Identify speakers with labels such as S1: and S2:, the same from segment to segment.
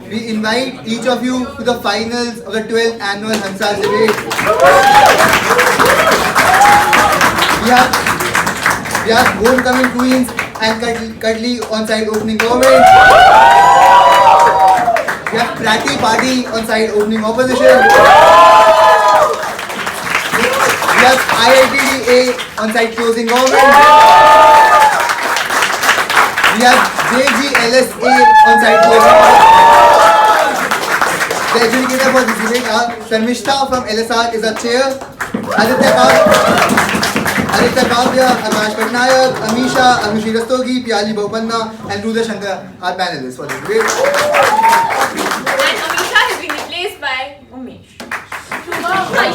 S1: We invite each of you to the finals of the 12th annual HansRaj debate. We have homecoming queens and Cuddly on side opening comment. We have Praty Party on side opening opposition. We have IITD on side closing comment. We have JGLS on side closing comment. The adjudicator for this debate are Sarmishta from LSR is our chair. Aditya Kavya, Amash Patnayak, Amisha, Anushi Rastogi, Piyali Bopanna, and Rudra Shankar are panelists for this debate.
S2: And Amisha has been replaced by Umesh.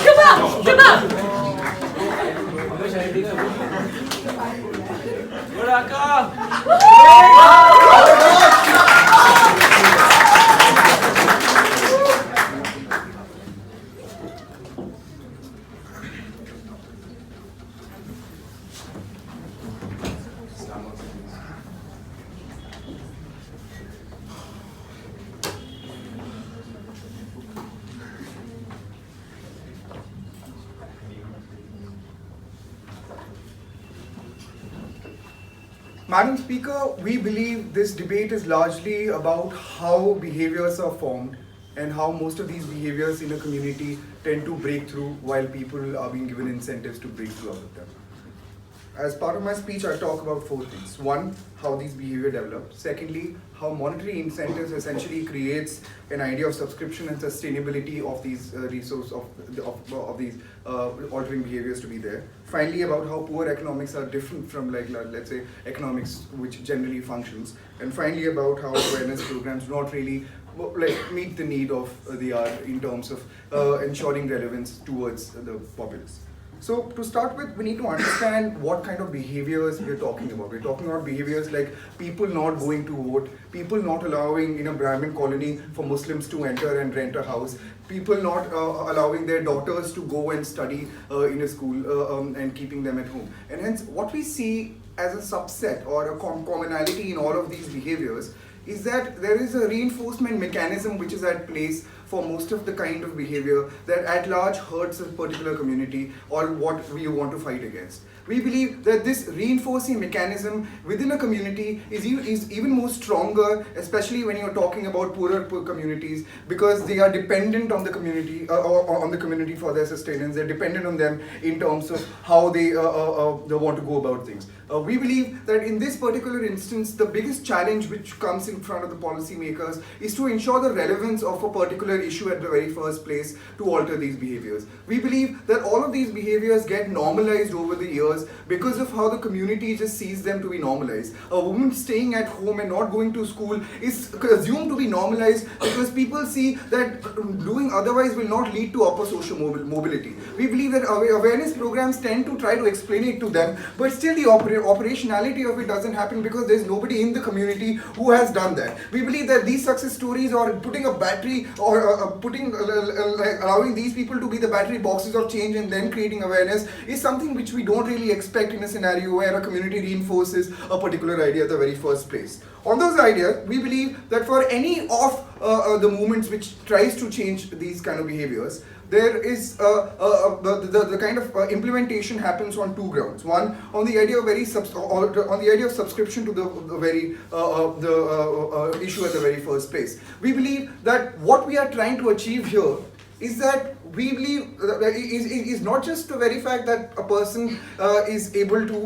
S2: Shubham!
S3: Madam Speaker, we believe this debate is largely about how behaviors are formed and how most of these behaviors in a community tend to break through while people are being given incentives to break through out of them. As part of my speech, I'll talk about four things. One, how these behavior develop. Secondly, how monetary incentives essentially creates an idea of subscription and sustainability of these resources of these altering behaviors to be there. Finally, about how poor economics are different from, like, let's say, economics which generally functions. And finally, about how awareness programs do not really meet the need of the art in terms of ensuring relevance towards the populace. So to start with, we need to understand what kind of behaviors we're talking about. We're talking about behaviors like people not going to vote, people not allowing in a Brahmin colony for Muslims to enter and rent a house, people not allowing their daughters to go and study in a school and keeping them at home. And hence, what we see as a subset or a commonality in all of these behaviors is that there is a reinforcement mechanism which is at place for most of the kind of behavior that at large hurts a particular community or what we want to fight against. We believe that this reinforcing mechanism within a community is even more stronger, especially when you're talking about poorer communities, because they are dependent on the community on the community for their sustenance. They're dependent on them in terms of how they want to go about things. We believe that in this particular instance, the biggest challenge which comes in front of the policymakers is to ensure the relevance of a particular issue at the very first place to alter these behaviors. We believe that all of these behaviors get normalized over the years because of how the community just sees them to be normalized. A woman staying at home and not going to school is assumed to be normalized because people see that doing otherwise will not lead to upper social mobility. We believe that awareness programs tend to try to explain it to them, but still the operationality of it doesn't happen because there's nobody in the community who has done that. We believe that these success stories or putting a battery or allowing these people to be the battery boxes of change and then creating awareness is something which we don't really expect in a scenario where a community reinforces a particular idea at the very first place. On those ideas, we believe that for any of the movements which tries to change these kind of behaviors, there is the kind of implementation happens on two grounds. One, on the idea of subscription to the very issue at the very first place. We believe that what we are trying to achieve here is that we believe is not just the very fact that a person is able to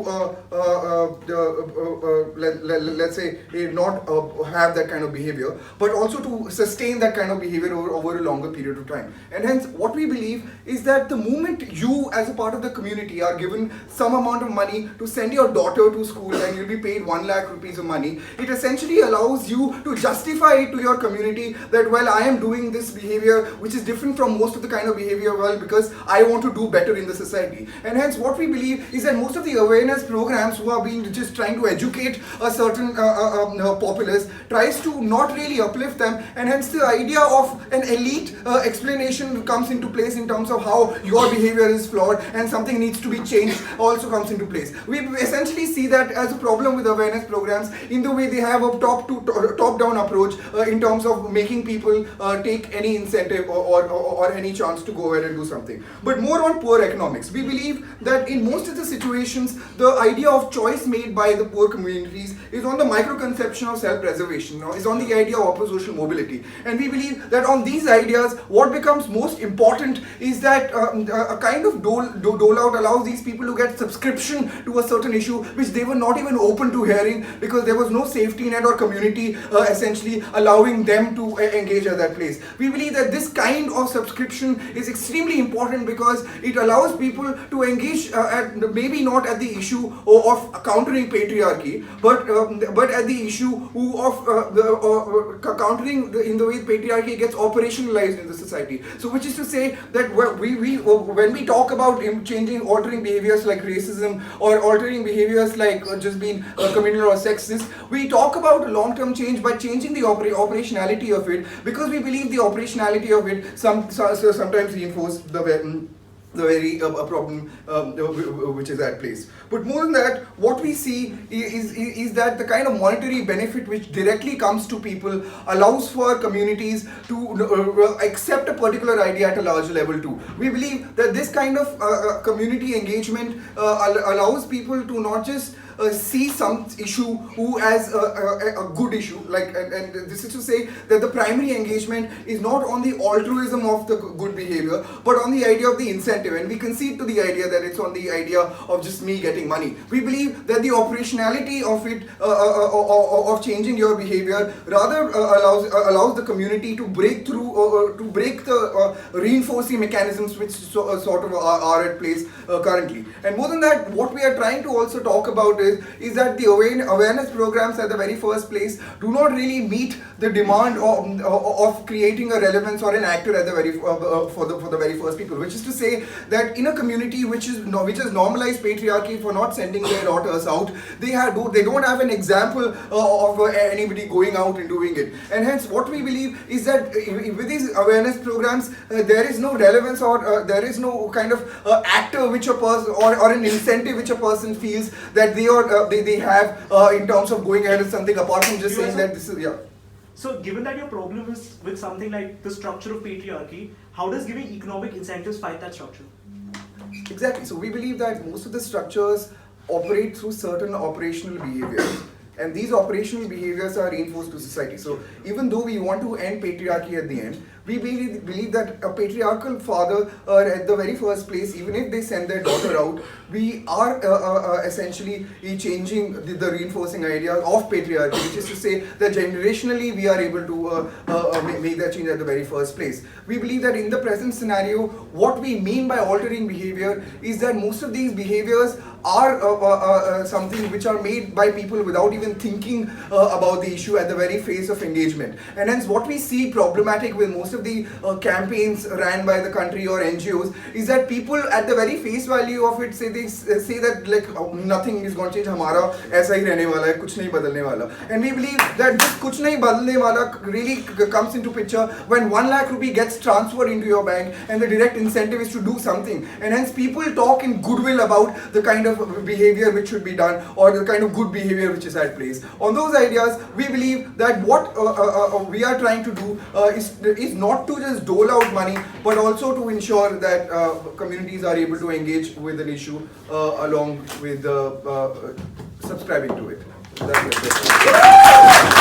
S3: let's say not have that kind of behavior, but also to sustain that kind of behavior over a longer period of time. And hence what we believe is that the moment you as a part of the community are given some amount of money to send your daughter to school and you'll be paid 1 lakh rupees of money, it essentially allows you to justify it to your community that, well, I am doing this behavior which is different from most of the kind of behavior well because I want to do better in the society. And hence what we believe is that most of the awareness programs who are being just trying to educate a certain populace tries to not really uplift them, and hence the idea of an elite explanation comes into place in terms of how your behavior is flawed and something needs to be changed also comes into place. We essentially see that as a problem with awareness programs in the way they have a top-down approach in terms of making people take any incentive or any chance to go ahead and do something. But more on poor economics. We believe that in most of the situations, the idea of choice made by the poor communities is on the micro-conception of self-preservation, is on the idea of social mobility. And we believe that on these ideas, what becomes most important is that a kind of dole out allows these people to get subscription to a certain issue which they were not even open to hearing because there was no safety net or community essentially allowing them to engage at that place. We believe that this kind of subscription is extremely important because it allows people to engage maybe not at the issue of countering patriarchy, but at the issue of countering in the way patriarchy gets operationalized in the society. So which is to say that when we talk about altering behaviors like racism or altering behaviors like just being communal or sexist, we talk about long-term change by changing the operationality of it, because we believe the operationality of it sometimes reinforce the very problem which is at place. But more than that, what we see is that the kind of monetary benefit which directly comes to people allows for communities to accept a particular idea at a larger level too. We believe that this kind of community engagement allows people to not just see some issue as a good issue, and this is to say that the primary engagement is not on the altruism of the good behavior but on the idea of the incentive, and we concede to the idea that it's on the idea of just me getting money. We believe that the operationality of it of changing your behavior rather allows the community to break through to break the reinforcing mechanisms which sort of are at place currently. And more than that, what we are trying to also talk about is that the awareness programs at the very first place do not really meet the demand of creating a relevance or an actor at the very for the very first people, which is to say that in a community which has normalized patriarchy for not sending their daughters out, they don't have an example of anybody going out and doing it. And hence what we believe is that with these awareness programs there is no relevance or there is no kind of actor which a person or an incentive which a person feels that they have in terms of going ahead with something apart from just saying that this is
S4: So given that your problem is with something like the structure of patriarchy, how does giving economic incentives fight that structure?
S3: Exactly. So we believe that most of the structures operate through certain operational behaviors, and these operational behaviors are reinforced to society. So even though we want to end patriarchy at the end, we believe that a patriarchal father at the very first place, even if they send their daughter out, we are essentially changing the reinforcing idea of patriarchy, which is to say that generationally we are able to make that change at the very first place. We believe that in the present scenario, what we mean by altering behavior is that most of these behaviors are something which are made by people without even thinking about the issue at the very face of engagement. And hence what we see problematic with most of the campaigns ran by the country or NGOs is that people at the very face value of it say that like nothing is going to change, हमारा ऐसा ही रहने वाला है, कुछ नहीं बदलने वाला. And we believe that this कुछ नहीं बदलने वाला really comes into picture when 1 lakh rupee gets transferred into your bank and the direct incentive is to do something. And hence people talk in goodwill about the kind of behavior which should be done or the kind of good behavior which is at place. On those ideas, we believe that what we are trying to do is not to just dole out money, but also to ensure that communities are able to engage with an issue along with subscribing to it. That's it.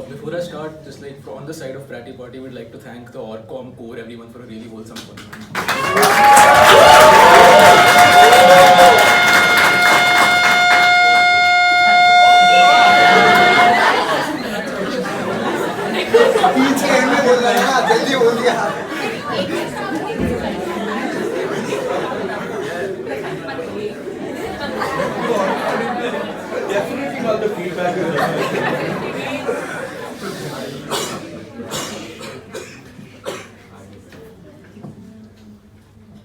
S5: Before I start, just like on the side of Praty Party, we'd like to thank the Orcom core, everyone for a really wholesome fun.
S1: पीछे and में बोल रहा है ना, जल्दी बोल दिया.
S3: Definitely not the feedback.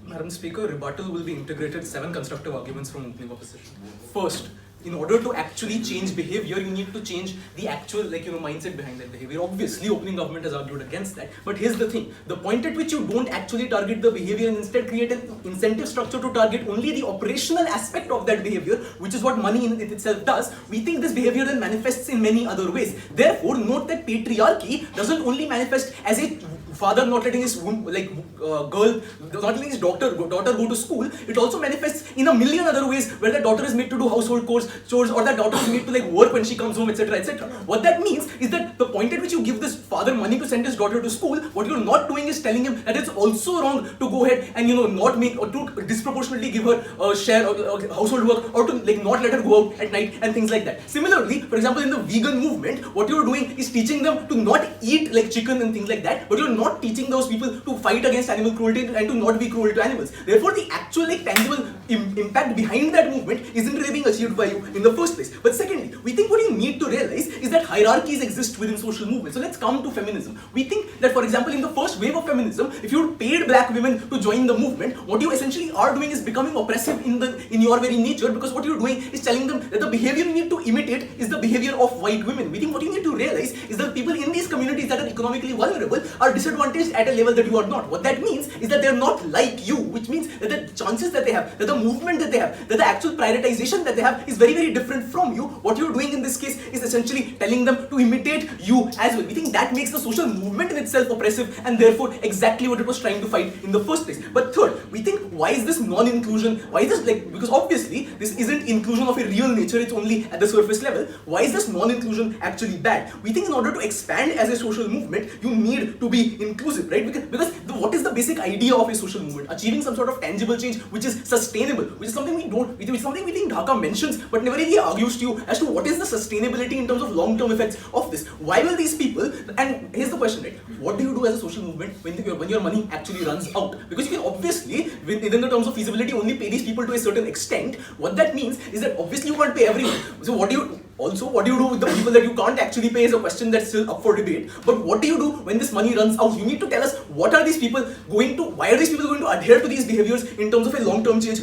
S5: Madam Speaker, rebuttal will be integrated 7 constructive arguments from opening opposition. First, in order to actually change behavior, you need to change the actual, mindset behind that behavior. Obviously, opening government has argued against that. But here's the thing: the point at which you don't actually target the behavior and instead create an incentive structure to target only the operational aspect of that behavior, which is what money in itself does, we think this behavior then manifests in many other ways. Therefore, note that patriarchy doesn't only manifest as a father not letting his girl, not letting his daughter go to school. It also manifests in a million other ways, where the daughter is made to do household chores, or that daughter is made to work when she comes home, etc., etc. What that means is that the point at which you give this father money to send his daughter to school, what you're not doing is telling him that it's also wrong to go ahead and not make, or to disproportionately give her a share of household work, or to not let her go out at night and things like that. Similarly, for example, in the vegan movement, what you're doing is teaching them to not eat chicken and things like that, but you're not teaching those people to fight against animal cruelty and to not be cruel to animals. Therefore, the actual tangible impact behind that movement isn't really being achieved by you in the first place. But secondly, we think what you need to realize is that hierarchies exist within social movements. So let's come to feminism. We think that, for example, in the first wave of feminism, if you paid black women to join the movement, what you essentially are doing is becoming oppressive in your very nature, because what you're doing is telling them that the behavior you need to imitate is the behavior of white women. We think what you need to realize is that people in these communities that are economically vulnerable are disadvantaged at a level that you are not. What that means is that they're not like you, which means that the chances that they have, that the movement that they have, that the actual prioritization that they have is very, very different from you. What you're doing in this case is essentially telling them to imitate you as well. We think that makes the social movement in itself oppressive, and therefore exactly what it was trying to fight in the first place. But third, we think, why is this non-inclusion? Why is this because obviously this isn't inclusion of a real nature, it's only at the surface level. Why is this non-inclusion actually bad? We think in order to expand as a social movement, you need to be inclusive, right? Because what is the basic idea of a social movement? Achieving some sort of tangible change which is sustainable, which is something we think Dhaka mentions but never really argues to you as to what is the sustainability in terms of long-term effects of this. Why will these people, and here's the question, right? What do you do as a social movement when your money actually runs out? Because you can obviously, within the terms of feasibility, only pay these people to a certain extent. What that means is that obviously you can't pay everyone. So what do you do with the people that you can't actually pay is a question that's still up for debate. But what do you do when this money runs out? You need to tell us why are these people going to adhere to these behaviors in terms of a long-term change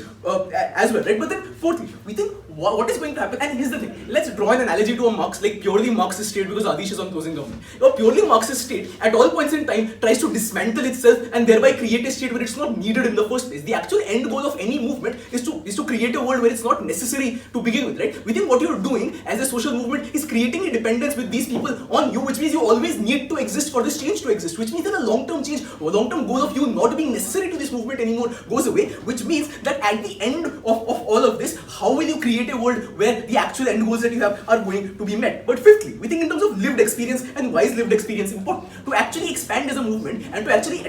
S5: as well, right? But then fourthly, we think what is going to happen, and here's the thing, let's draw an analogy to a purely Marxist state, because Adish is on closing government. A purely Marxist state at all points in time tries to dismantle itself and thereby create a state where it's not needed in the first place. The actual end goal of any movement is to create a world where it's not necessary to begin with, right? We think what you're doing as a social movement is creating a dependence with these people on you, which means you always need to exist for this change to exist, which means that a long-term change, a long-term goal of you not being necessary to this movement anymore goes away, which means that at the end of all of this, how will you create a world where the actual end goals that you have are going to be met? But fifthly, we think in terms of lived experience, and why is lived experience important? To actually expand as a movement and to actually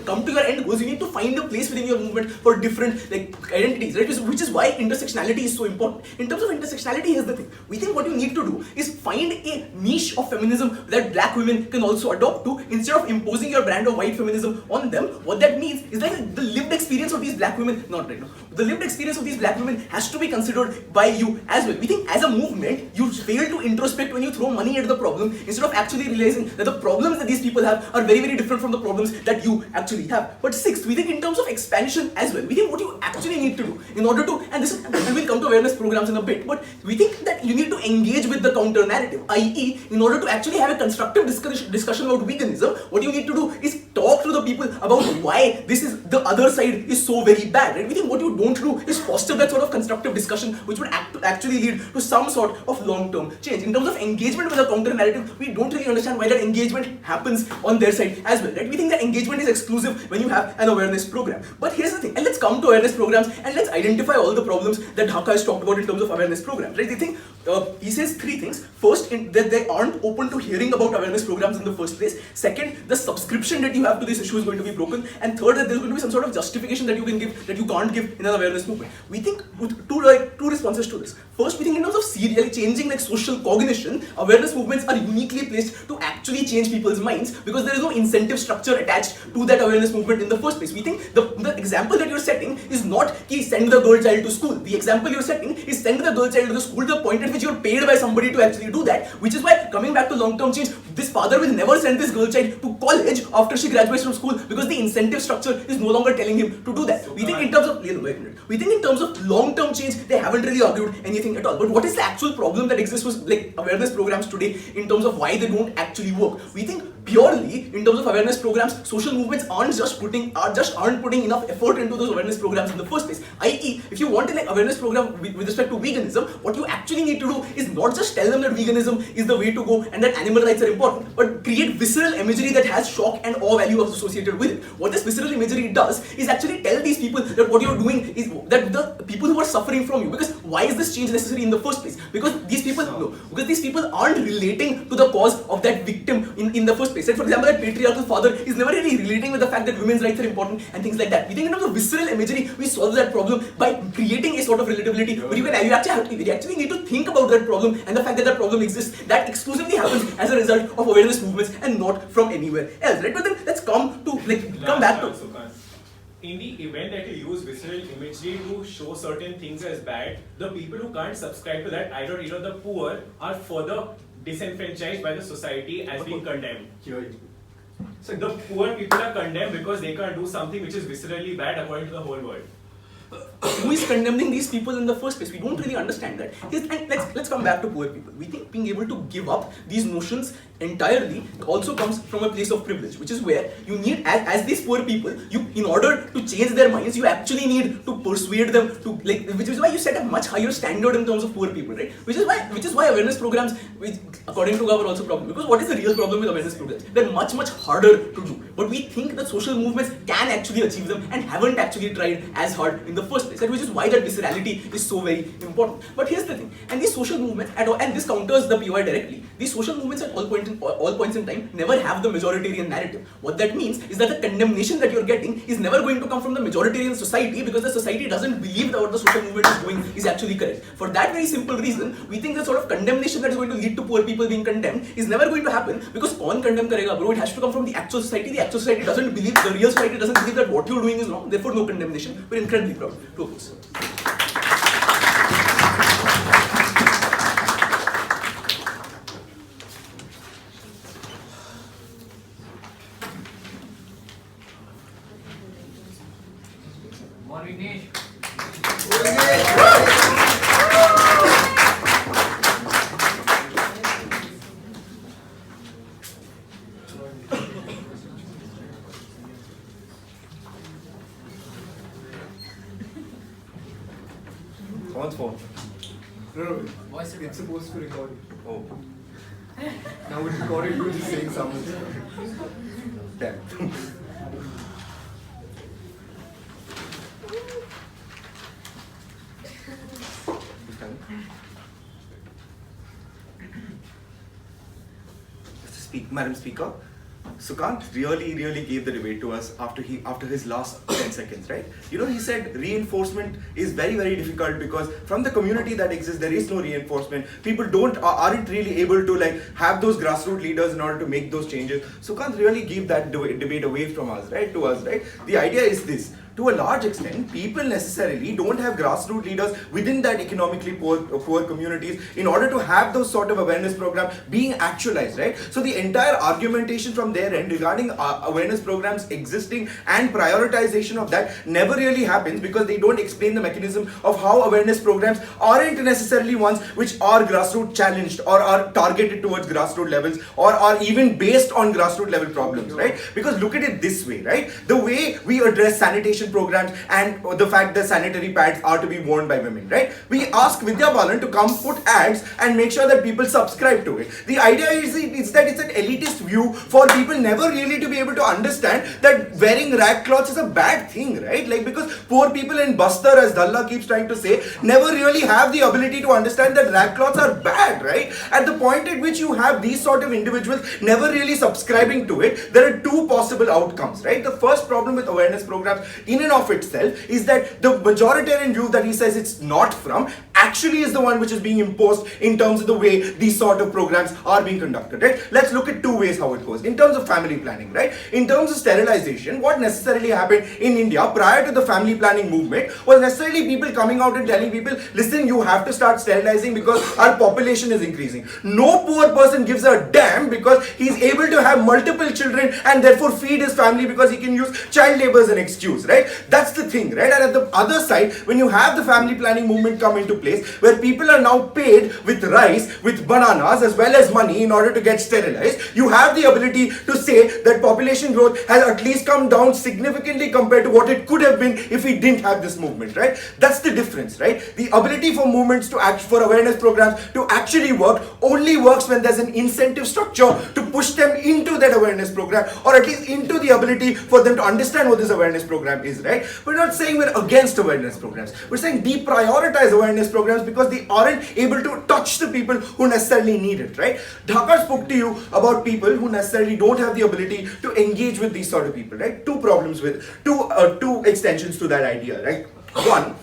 S5: come to your end goals, you need to find a place within your movement for different identities, right? Which is why intersectionality is so important. In terms of intersectionality, here's the thing. We think what you need to do is find a niche of feminism that black women can also adopt to, instead of imposing your brand of white feminism on them. What that means is that the lived experience of these black women, not right now, the lived experience of these black women has to be considered by you as well. We think as a movement, you fail to introspect when you throw money at the problem, instead of actually realizing that the problems that these people have are very, very different from the problems that you actually have. But sixth, we think in terms of expansion as well, we think what you actually need to do in order to, and we'll come to awareness programs in a bit, but we think that you need to engage with the counter narrative, i.e. in order to actually have a constructive discussion about veganism, what you need to do is talk to the people about why the other side is so very bad, right? We think what you don't do is foster that sort of constructive discussion, which would actually lead to some sort of long-term change. In terms of engagement with a counter-narrative, we don't really understand why that engagement happens on their side as well, right? We think that engagement is exclusive when you have an awareness program. But here's the thing, and let's come to awareness programs and let's identify all the problems that Dhaka has talked about in terms of awareness programs, right? They think, he says three things. First, that they aren't open to hearing about awareness programs in the first place. Second, the subscription that you have to this issue is going to be broken. And third, that there's going to be some sort of justification that you can give that you can't give in an awareness movement. We think with two responses to this. First, we think in terms of serially changing like social cognition, awareness movements are uniquely placed to actually change people's minds because there is no incentive structure attached to that awareness movement in the first place. We think the example that you're setting is not ki send the girl child to school. The example you're setting is send the girl child to the school to the point at which you're paid by somebody to actually do that, which is why coming back to long-term change, this father will never send this girl child to college after she graduates from school because the incentive structure is no longer telling him to do that. We think in terms of long-term change, they haven't really argued anything at all. But what is the actual problem that exists with like awareness programs today in terms of why they don't actually work? We think purely in terms of awareness programs, social movements aren't putting enough effort into those awareness programs in the first place. I.e., if you want an awareness program with respect to veganism, what you actually need to do is not just tell them that veganism is the way to go and that animal rights are important, but create visceral imagery that has shock and awe value associated with it. What this visceral imagery does is actually tell these people that what you're doing is that the people who are suffering from you, because why is this change necessary in the first place? Because these people aren't relating to the cause of that victim in the first place. Like for example, that patriarchal father is never really relating with the fact that women's rights are important and things like that. We think in terms of visceral imagery, we solve that problem by creating a sort of relatability where you actually need to think about that problem and the fact that problem exists. That exclusively happens as a result of awareness movements and not from anywhere else, right? But then let's come back to.
S6: In the event that you use visceral imagery to show certain things as bad, the people who can't subscribe to that, either the poor, are further disenfranchised by the society as being condemned. So the poor people are condemned because they can't do something which is viscerally bad according to the whole world.
S5: Who is condemning these people in the first place? We don't really understand that. And let's come back to poor people. We think being able to give up these notions entirely also comes from a place of privilege, which is where you need, as these poor people, in order to change their minds, you actually need to persuade them to, which is why you set a much higher standard in terms of poor people, right? Which is why awareness programs, which according to Gav are also a problem. Because what is the real problem with awareness programs? They're much harder to do. But we think that social movements can actually achieve them and haven't actually tried as hard in the first place, which is why that viscerality is so very important. But here's the thing, and these social movements, and this counters the POI directly, these social movements at all points in time never have the majoritarian narrative. What that means is that the condemnation that you're getting is never going to come from the majoritarian society because the society doesn't believe that what the social movement is doing is actually correct. For that very simple reason, we think the sort of condemnation that is going to lead to poor people being condemned is never going to happen because kaun condemn karega bro, it has to come from the actual society. The actual society doesn't believe, the real society doesn't believe that what you're doing is wrong, therefore no condemnation. We're incredibly proud to oppose.
S3: Someone's phone. No, it's supposed to record. Oh. Now it's recorded, you just saying something. Damn. Madam Speaker, Sukant really gave the debate to us after his last 10 seconds, right? He said reinforcement is very difficult because from the community that exists, there is no reinforcement. People aren't really able to have those grassroots leaders in order to make those changes. Sukant really gave that debate away from us, right? To us, right? The idea is this. To a large extent, people necessarily don't have grassroots leaders within that economically poor communities in order to have those sort of awareness programs being actualized, right? So the entire argumentation from their end regarding awareness programs existing and prioritization of that never really happens because they don't explain the mechanism of how awareness programs aren't necessarily ones which are grassroots challenged or are targeted towards grassroots levels or are even based on grassroots level problems, right? Because look at it this way, right? The way we address sanitation sterilization programs and the fact that sanitary pads are to be worn by women, right? We ask Vidya Balan to come put ads and make sure that people subscribe to it. The idea is that it's an elitist view for people never really to be able to understand that wearing rag cloths is a bad thing, right? Like, because poor people in Bastar, as Dhalla keeps trying to say, never really have the ability to understand that rag cloths are bad, right? At the point at which you have these sort of individuals never really subscribing to it, there are two possible outcomes, right? The first problem with awareness programs in and of itself is that the majoritarian view that he says it's not from actually is the one which is being imposed in terms of the way these sort of programs are being conducted, right? Let's look at two ways how it goes. In terms of family planning, right? In terms of sterilization, what necessarily happened in India prior to the family planning movement was necessarily people coming out and telling people, listen, you have to start sterilizing because our population is increasing. No poor person gives a damn because he's able to have multiple children and therefore feed his family because he can use child labor as an excuse, right? That's the thing, right? And at the other side, when you have the family planning movement come into place, where people are now paid with rice, with bananas, as well as money in order to get sterilized, you have the ability to say that population growth has at least come down significantly compared to what it could have been if we didn't have this movement, right? That's the difference, right? The ability for movements to act, for awareness programs to actually work only works when there's an incentive structure to push them into that awareness program, or at least into the ability for them to understand what this awareness program is, right? We're not saying we're against awareness programs. We're saying deprioritize awareness programs because they aren't able to touch the people who necessarily need it, right? Dhaka spoke to you about people who necessarily don't have the ability to engage with these sort of people, right? Two extensions to that idea, right? One,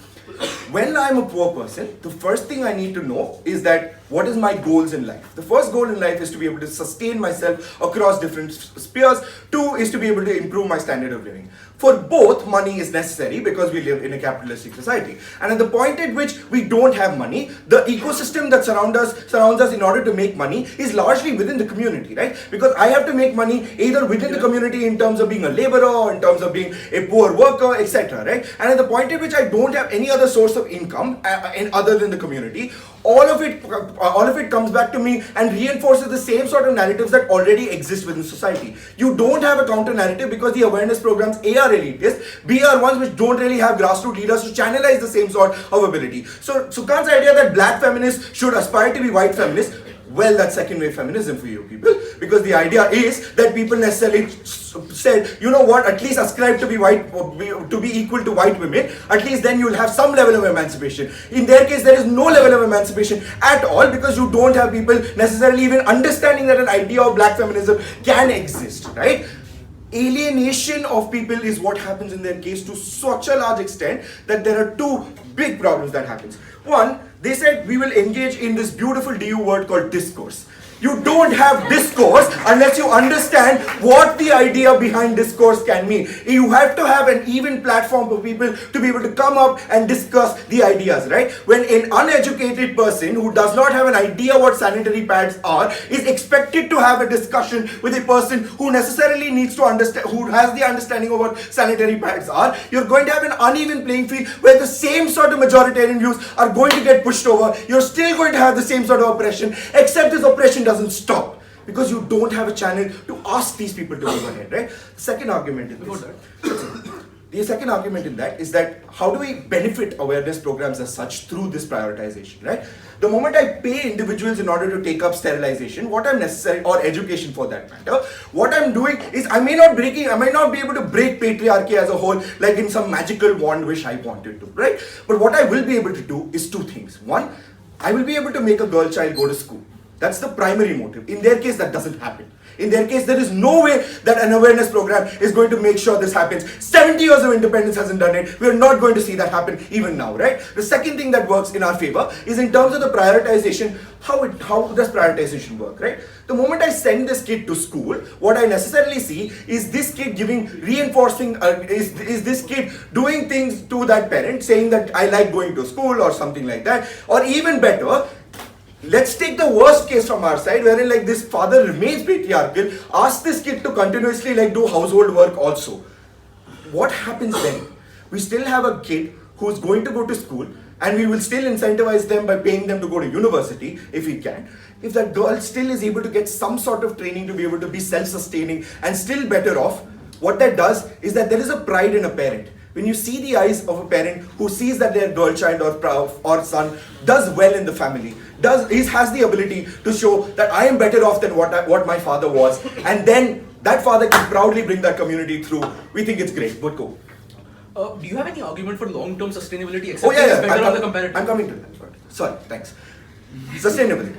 S3: when I'm a poor person, the first thing I need to know is that what is my goals in life? The first goal in life is to be able to sustain myself across different spheres. Two is to be able to improve my standard of living. For both, money is necessary because we live in a capitalistic society. And at the point at which we don't have money, the ecosystem that surrounds us in order to make money is largely within the community, right? Because I have to make money either within the community in terms of being a laborer or in terms of being a poor worker, etc., right? And at the point at which I don't have any other source of income other than the community, all of it comes back to me and reinforces the same sort of narratives that already exist within society. You don't have a counter narrative because the awareness programs A are elitist, B are ones which don't really have grassroots leaders to channelize the same sort of ability. So Sukant's idea that black feminists should aspire to be white feminists, well, that's second wave feminism for you people, because the idea is that people necessarily said, you know what, at least ascribe to be white, to be equal to white women, at least then you'll have some level of emancipation. In their case, there is no level of emancipation at all because you don't have people necessarily even understanding that an idea of black feminism can exist, right? Alienation of people is what happens in their case to such a large extent that there are two big problems that happens. One, they said we will engage in this beautiful DU word called discourse. You don't have discourse unless you understand what the idea behind discourse can mean. You have to have an even platform for people to be able to come up and discuss the ideas, right? When an uneducated person who does not have an idea what sanitary pads are is expected to have a discussion with a person who necessarily needs to understand, who has the understanding of what sanitary pads are, you're going to have an uneven playing field where the same sort of majoritarian views are going to get pushed over. You're still going to have the same sort of oppression, except this oppression doesn't stop because you don't have a channel to ask these people to move ahead, right? The second argument in that is that how do we benefit awareness programs as such through this prioritization, right? The moment I pay individuals in order to take up sterilization, what I'm necessary, or education for that matter, what I'm doing is I may not be able to break patriarchy as a whole, like in some magical wand wish I wanted to, right? But what I will be able to do is two things. One, I will be able to make a girl child go to school. That's the primary motive. In their case, that doesn't happen. In their case, there is no way that an awareness program is going to make sure this happens. 70 years of independence hasn't done it. We're not going to see that happen even now, right? The second thing that works in our favor is in terms of the prioritization. How does prioritization work, right? The moment I send this kid to school, what I necessarily see is this kid is this kid doing things to that parent, saying that I like going to school or something like that, or even better, let's take the worst case from our side, wherein like this father remains patriarchal, ask this kid to continuously like do household work also. What happens then? We still have a kid who's going to go to school and we will still incentivize them by paying them to go to university if we can. If that girl still is able to get some sort of training to be able to be self-sustaining and still better off, what that does is that there is a pride in a parent, when you see the eyes of a parent who sees that their girl child or son does well in the family, has the ability to show that I am better off than what my father was, and then that father can proudly bring that community through, we think it's great. But go.
S5: Do you have any argument for long-term sustainability? Except
S3: Oh yeah,
S5: better on the comparative?
S3: I'm coming to that. Sorry, thanks. Sustainability.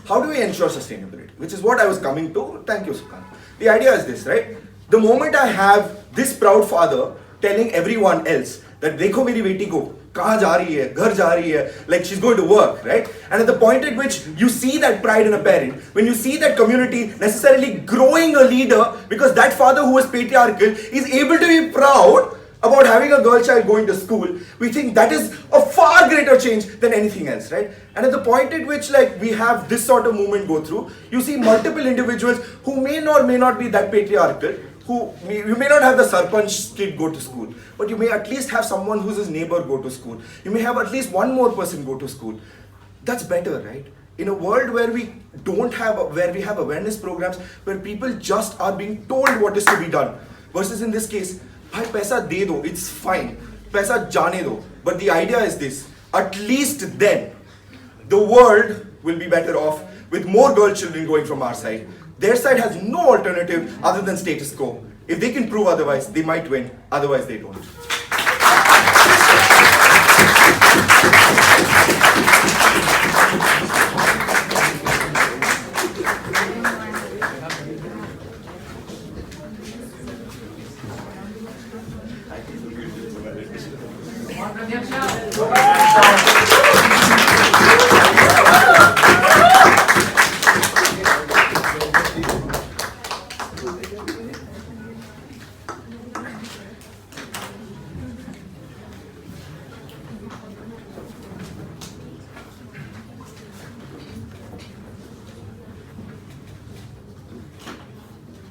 S3: How do we ensure sustainability? Which is what I was coming to. Thank you, Sukant. The idea is this, right? The moment I have this proud father telling everyone else that देखो मेरी बेटी को कहाँ जा रही है, घर जा रही है, like she's going to work, right? And at the point at which you see that pride in a parent, when you see that community necessarily growing a leader because that father who was patriarchal is able to be proud about having a girl child going to school, we think that is a far greater change than anything else, right? And at the point at which like we have this sort of movement go through, you see multiple individuals who may not be that patriarchal, you may not have the sarpanch kid go to school, but you may at least have someone who's his neighbor go to school. You may have at least one more person go to school. That's better, right? In a world where we have awareness programs, where people just are being told what is to be done, versus in this case, bhai paisa de do, it's fine, paisa jane do. But the idea is this, at least then, the world will be better off with more girl children going from our side. Their side has no alternative other than status quo. If they can prove otherwise, they might win, otherwise they don't.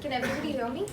S2: Can everybody hear me?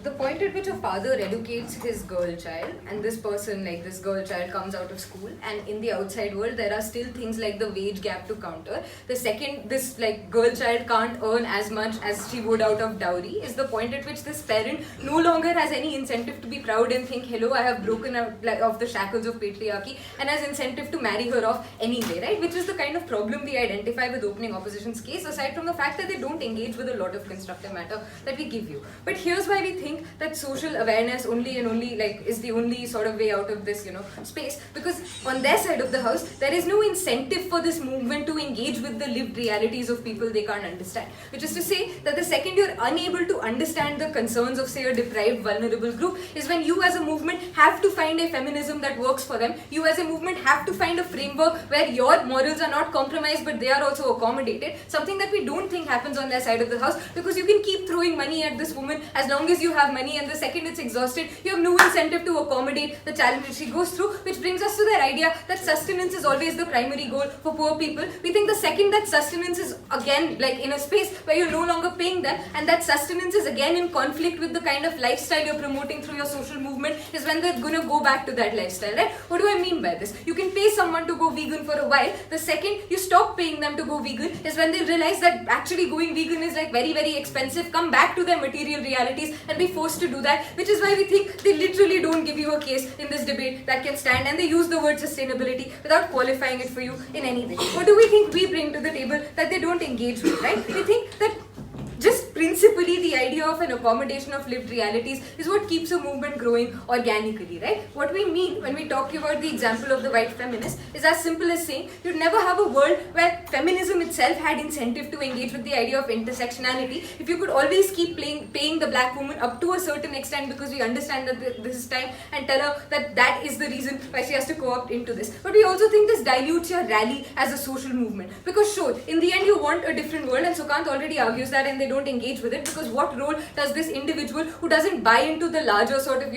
S2: The point at which a father educates his girl child, and this person, like this girl child, comes out of school, and in the outside world there are still things like the wage gap to counter. The second this like girl child can't earn as much as she would out of dowry is the point at which this parent no longer has any incentive to be proud and think, hello, I have broken out of the shackles of patriarchy, and has incentive to marry her off anyway, right? Which is the kind of problem we identify with opening opposition's case, aside from the fact that they don't engage with a lot of constructive matter that we give you. But here's why we think that social awareness only like is the only sort of way out of this, space, because on their side of the house there is no incentive for this movement to engage with the lived realities of people they can't understand. Which is to say that the second you're unable to understand the concerns of, say, a deprived, vulnerable group, is when you as a movement have to find a feminism that works for them. You as a movement have to find a framework where your morals are not compromised but they are also accommodated, something that we don't think happens on their side of the house, because you can keep throwing money at this woman as long as you have money, and the second it's exhausted, you have no incentive to accommodate the challenges she goes through, which brings us to that idea that sustenance is always the primary goal for poor people. We think the second that sustenance is again like in a space where you're no longer paying them, and that sustenance is again in conflict with the kind of lifestyle you're promoting through your social movement, is when they're gonna go back to that lifestyle, right? What do I mean by this? You can pay someone to go vegan for a while. The second you stop paying them to go vegan is when they realize that actually going vegan is like very, very expensive, come back to their material realities and be forced to do that, which is why we think they literally don't give you a case in this debate that can stand, and they use the word sustainability without qualifying it for you in any way. What do we think we bring to the table that they don't engage with, right? We think that just principally the idea of an accommodation of lived realities is what keeps a movement growing organically, right? What we mean when we talk about the example of the white feminist is as simple as saying you'd never have a world where feminism itself had incentive to engage with the idea of intersectionality if you could always keep paying the black woman up to a certain extent because we understand that this is time, and tell her that that is the reason why she has to co-opt into this. But we also think this dilutes your rally as a social movement, because sure, in the end you want a different world, and Sukant already argues that, and they don't engage with it, because what role does this individual who doesn't buy into the larger sort of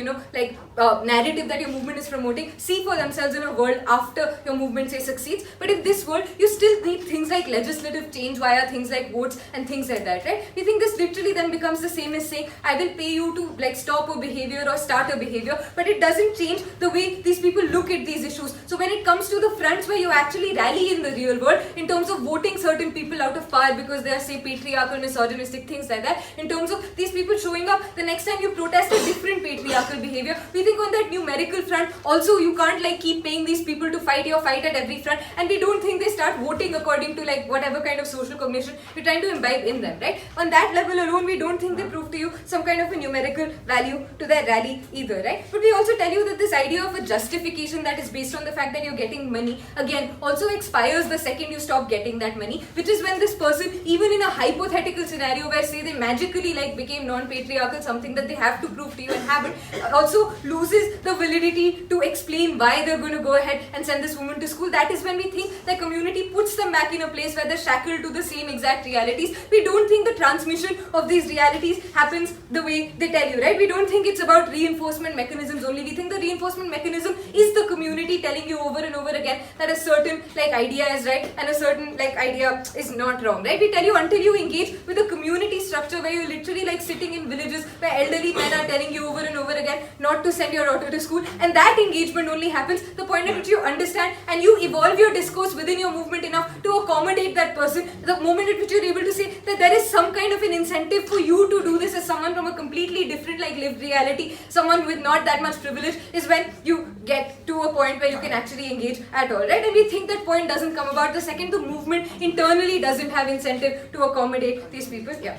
S2: narrative that your movement is promoting see for themselves in a world after your movement say succeeds? But in this world you still need things like legislative change via things like votes and things like that, right? We think this literally then becomes the same as saying I will pay you to like stop a behavior or start a behavior, but it doesn't change the way these people look at these issues. So when it comes to the fronts where you actually rally in the real world in terms of voting certain people out of power because they are, say, patriarchal, misogynistic things things like that. In terms of these people showing up, the next time you protest a different patriarchal behavior, we think on that numerical front, also you can't like keep paying these people to fight your fight at every front, and we don't think they start voting according to like whatever kind of social cognition you're trying to imbibe in them, right? On that level alone, we don't think they prove to you some kind of a numerical value to their rally either, right? But we also tell you that this idea of a justification that is based on the fact that you're getting money, again, also expires the second you stop getting that money, which is when this person, even in a hypothetical scenario where say they magically like became non-patriarchal, something that they have to prove to you and haven't, also loses the validity to explain why they're going to go ahead and send this woman to school. That is when we think the community puts them back in a place where they're shackled to the same exact realities. We don't think the transmission of these realities happens the way they tell you, right? We don't think it's about reinforcement mechanisms only. We think the reinforcement mechanism is the community telling you over and over again that a certain like idea is right and a certain like idea is not wrong, right? We tell you until you engage with a community structure where you're literally like sitting in villages where elderly men are telling you over and over again not to send your daughter to school, and that engagement only happens the point at which you understand and you evolve your discourse within your movement enough to accommodate that person. The moment at which you're able to say that there is some kind of an incentive for you to do this as someone from a completely different like lived reality, someone with not that much privilege, is when you get to a point where you can actually engage at all, right? And we think that point doesn't come about the second the movement internally doesn't have incentive to accommodate these people. Yeah.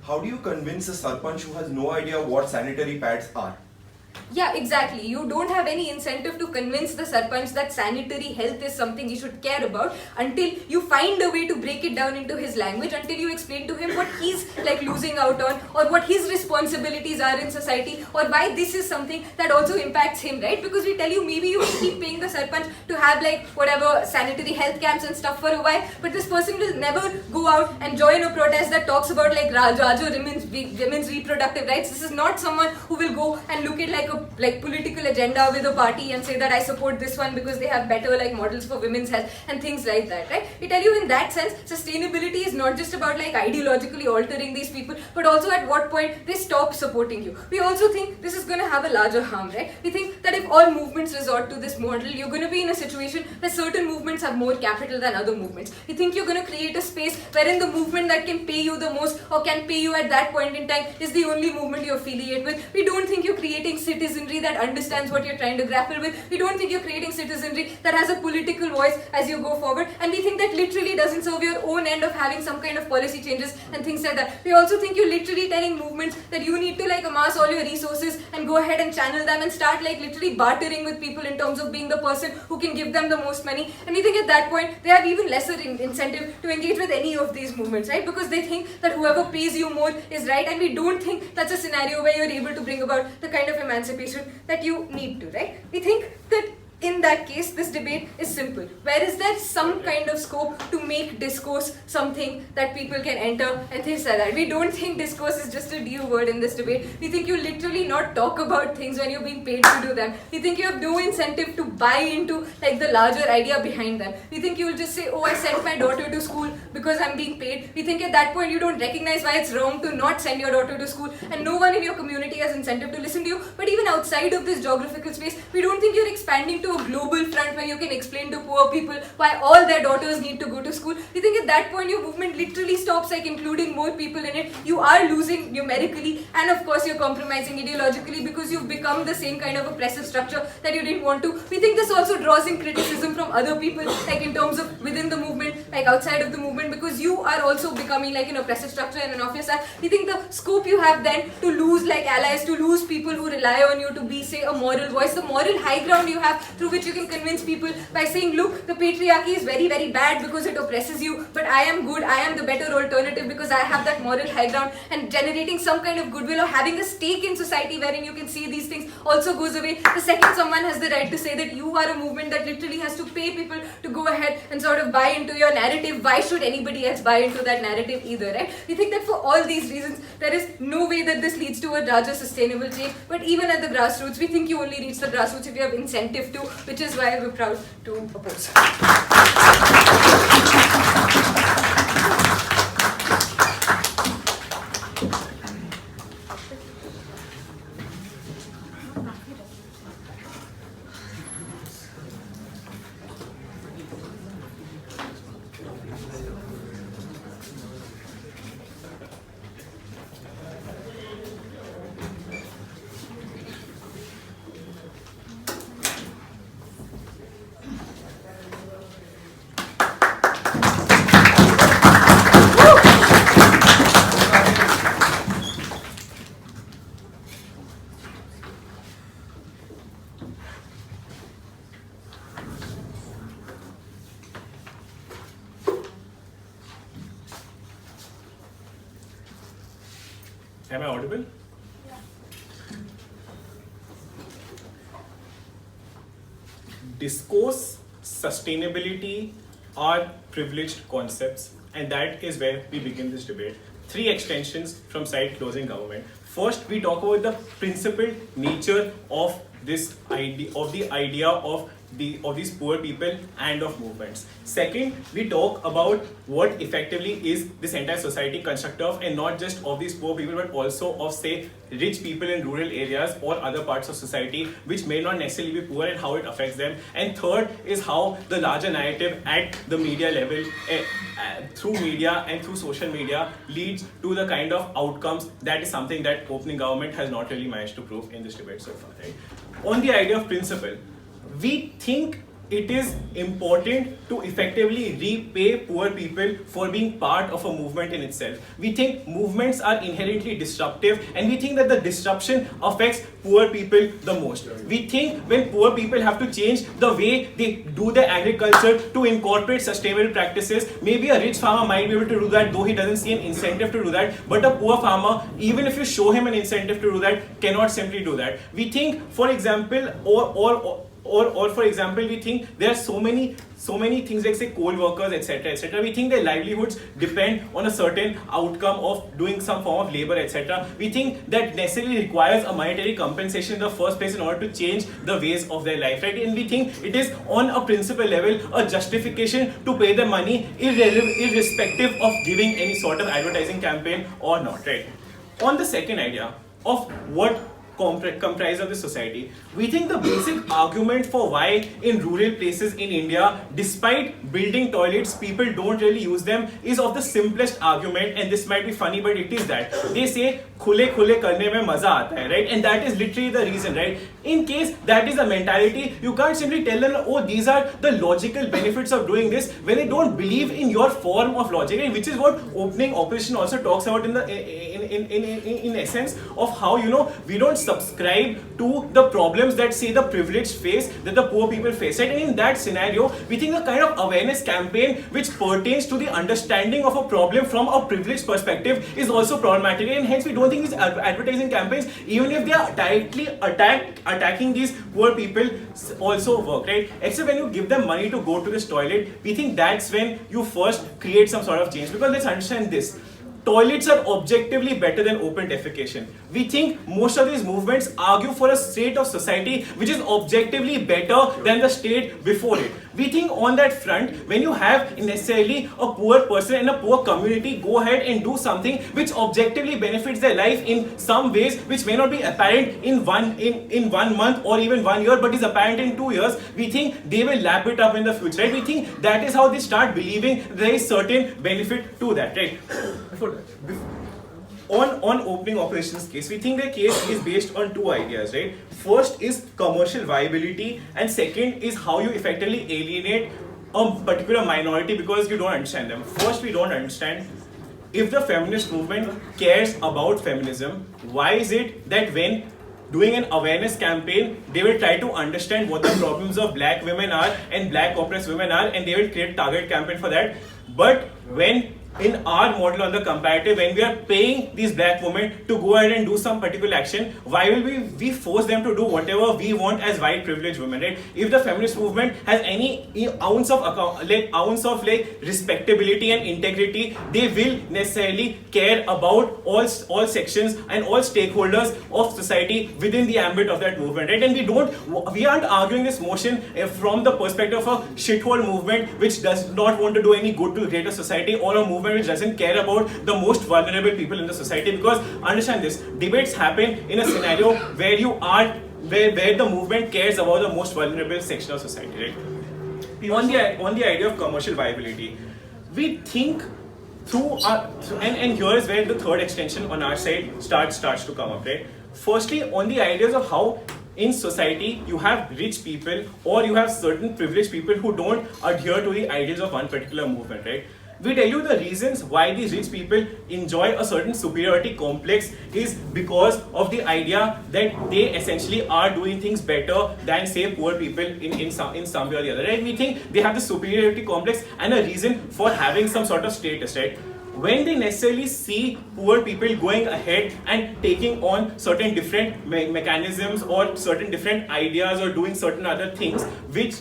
S7: How do you convince a sarpanch who has no idea what sanitary pads are?
S2: Yeah, exactly. You don't have any incentive to convince the sarpanch that sanitary health is something he should care about until you find a way to break it down into his language, until you explain to him what he's like losing out on or what his responsibilities are in society or why this is something that also impacts him, right? Because we tell you maybe you will keep paying the sarpanch to have like whatever sanitary health camps and stuff for a while, but this person will never go out and join a protest that talks about like women's reproductive rights. This is not someone who will go and look at like a political agenda with a party and say that I support this one because they have better like models for women's health and things like that, right? We tell you in that sense, sustainability is not just about like ideologically altering these people, but also at what point they stop supporting you. We also think this is going to have a larger harm, right? We think that if all movements resort to this model, you're going to be in a situation where certain movements have more capital than other movements. We think you're going to create a space wherein the movement that can pay you the most or can pay you at that point in time is the only movement you affiliate with. We don't think you're creating citizenry that understands what you're trying to grapple with. We don't think you're creating citizenry that has a political voice as you go forward, and we think that literally doesn't serve your own end of having some kind of policy changes and things like that. We also think you're literally telling movements that you need to like amass all your resources and go ahead and channel them and start like literally bartering with people in terms of being the person who can give them the most money, and we think at that point they have even lesser incentive to engage with any of these movements, right? Because they think that whoever pays you more is right, and we don't think that's a scenario where you're able to bring about the kind of emancipation that you need to, right? We think that in that case, this debate is simple. Where is there some kind of scope to make discourse something that people can enter and things like that? We don't think discourse is just a new word in this debate. We think you literally not talk about things when you're being paid to do them. We think you have no incentive to buy into like the larger idea behind them. We think you'll just say, oh, I sent my daughter to school because I'm being paid. We think at that point you don't recognize why it's wrong to not send your daughter to school, and no one in your community has incentive to listen to you. But even outside of this geographical space, we don't think you're expanding to a global front where you can explain to poor people why all their daughters need to go to school. We think at that point your movement literally stops like including more people in it. You are losing numerically, and of course you're compromising ideologically because you've become the same kind of oppressive structure that you didn't want to. We think this also draws in criticism from other people, like in terms of within the movement, like outside of the movement, because you are also becoming like an oppressive structure and an obvious act. We think the scope you have then to lose like allies, to lose people who rely on you to be say a moral voice, the moral high ground you have through which you can convince people by saying, look, the patriarchy is very, very bad because it oppresses you, but I am good, I am the better alternative because I have that moral high ground, and generating some kind of goodwill or having a stake in society wherein you can see these things also goes away. The second someone has the right to say that you are a movement that literally has to pay people to go ahead and sort of buy into your narrative, why should anybody else buy into that narrative either, right? We think that for all these reasons, there is no way that this leads to a larger sustainable change, but even at the grassroots, we think you only reach the grassroots if you have incentive to, which is why we're proud to oppose.
S6: Am I audible? Discourse, sustainability are privileged concepts, and that is where we begin this debate. Three extensions from side closing government. First, we talk about the principled nature of this idea of these poor people and of movements. Second, we talk about what effectively is this entire society constructed of, and not just of these poor people, but also of, say, rich people in rural areas or other parts of society which may not necessarily be poor, and how it affects them. And third is how the larger narrative at the media level, through media and through social media, leads to the kind of outcomes that is something that opening government has not really managed to prove in this debate so far. Right? On the idea of principle, we think it is important to effectively repay poor people for being part of a movement in itself. We think movements are inherently disruptive, and we think that the disruption affects poor people the most. We think when poor people have to change the way they do their agriculture to incorporate sustainable practices, maybe a rich farmer might be able to do that, though he doesn't see an incentive to do that, but a poor farmer, even if you show him an incentive to do that, cannot simply do that. We think, for example, or for example, we think there are so many things like, say, coal workers, etc., etc. We think their livelihoods depend on a certain outcome of doing some form of labor, etc. We think that necessarily requires a monetary compensation in the first place in order to change the ways of their life, right? And we think it is on a principle level a justification to pay the money irrespective of giving any sort of advertising campaign or not, right? On the second idea of what comprise of the society, we think the basic argument for why in rural places in India, despite building toilets, people don't really use them is of the simplest argument, and this might be funny, but it is that they say khule karne mein maza aata hai, right? And that is literally the reason, right? In case that is the mentality, you can't simply tell them, oh, these are the logical benefits of doing this, when they don't believe in your form of logic, right? Which is what opening opposition also talks about in essence of how, you know, we don't subscribe to the problems that, say, the privileged face, that the poor people face, right? And in that scenario, we think a kind of awareness campaign which pertains to the understanding of a problem from a privileged perspective is also problematic, and hence we don't think these advertising campaigns, even if they are directly attacking these poor people, also work, right? Except when you give them money to go to this toilet, we think that's when you first create some sort of change. Because let's understand this. Toilets are objectively better than open defecation. We think most of these movements argue for a state of society which is objectively better than the state before it. We think on that front, when you have necessarily a poor person in a poor community go ahead and do something which objectively benefits their life in some ways which may not be apparent in one month or even 1 year, but is apparent in 2 years, we think they will lap it up in the future, right? We think that is how they start believing there is certain benefit to that, right? On opening operations case, we think the case is based on two ideas, right? First is commercial viability, and second is how you effectively alienate a particular minority because you don't understand them. First, we don't understand if the feminist movement cares about feminism, why is it that when doing an awareness campaign, they will try to understand what the problems of black women are and black oppressed women are, and they will create target campaign for that. But when in our model on the comparative, when we are paying these black women to go ahead and do some particular action, why will we force them to do whatever we want as white privileged women, right? If the feminist movement has any ounce of respectability and integrity, they will necessarily care about all sections and all stakeholders of society within the ambit of that movement, right? And we aren't arguing this motion from the perspective of a shithole movement which does not want to do any good to greater society, or a movement which doesn't care about the most vulnerable people in the society. Because understand this, debates happen in a scenario where where the movement cares about the most vulnerable section of society, right? On the idea of commercial viability, we think and here is where the third extension on our side starts to come up, right? Firstly, on the ideas of how in society you have rich people or you have certain privileged people who don't adhere to the ideals of one particular movement, right? We tell you the reasons why these rich people enjoy a certain superiority complex is because of the idea that they essentially are doing things better than, say, poor people in some way or the other, right? We think they have the superiority complex and a reason for having some sort of status, right? when they necessarily see poor people going ahead and taking on certain different mechanisms or certain different ideas or doing certain other things which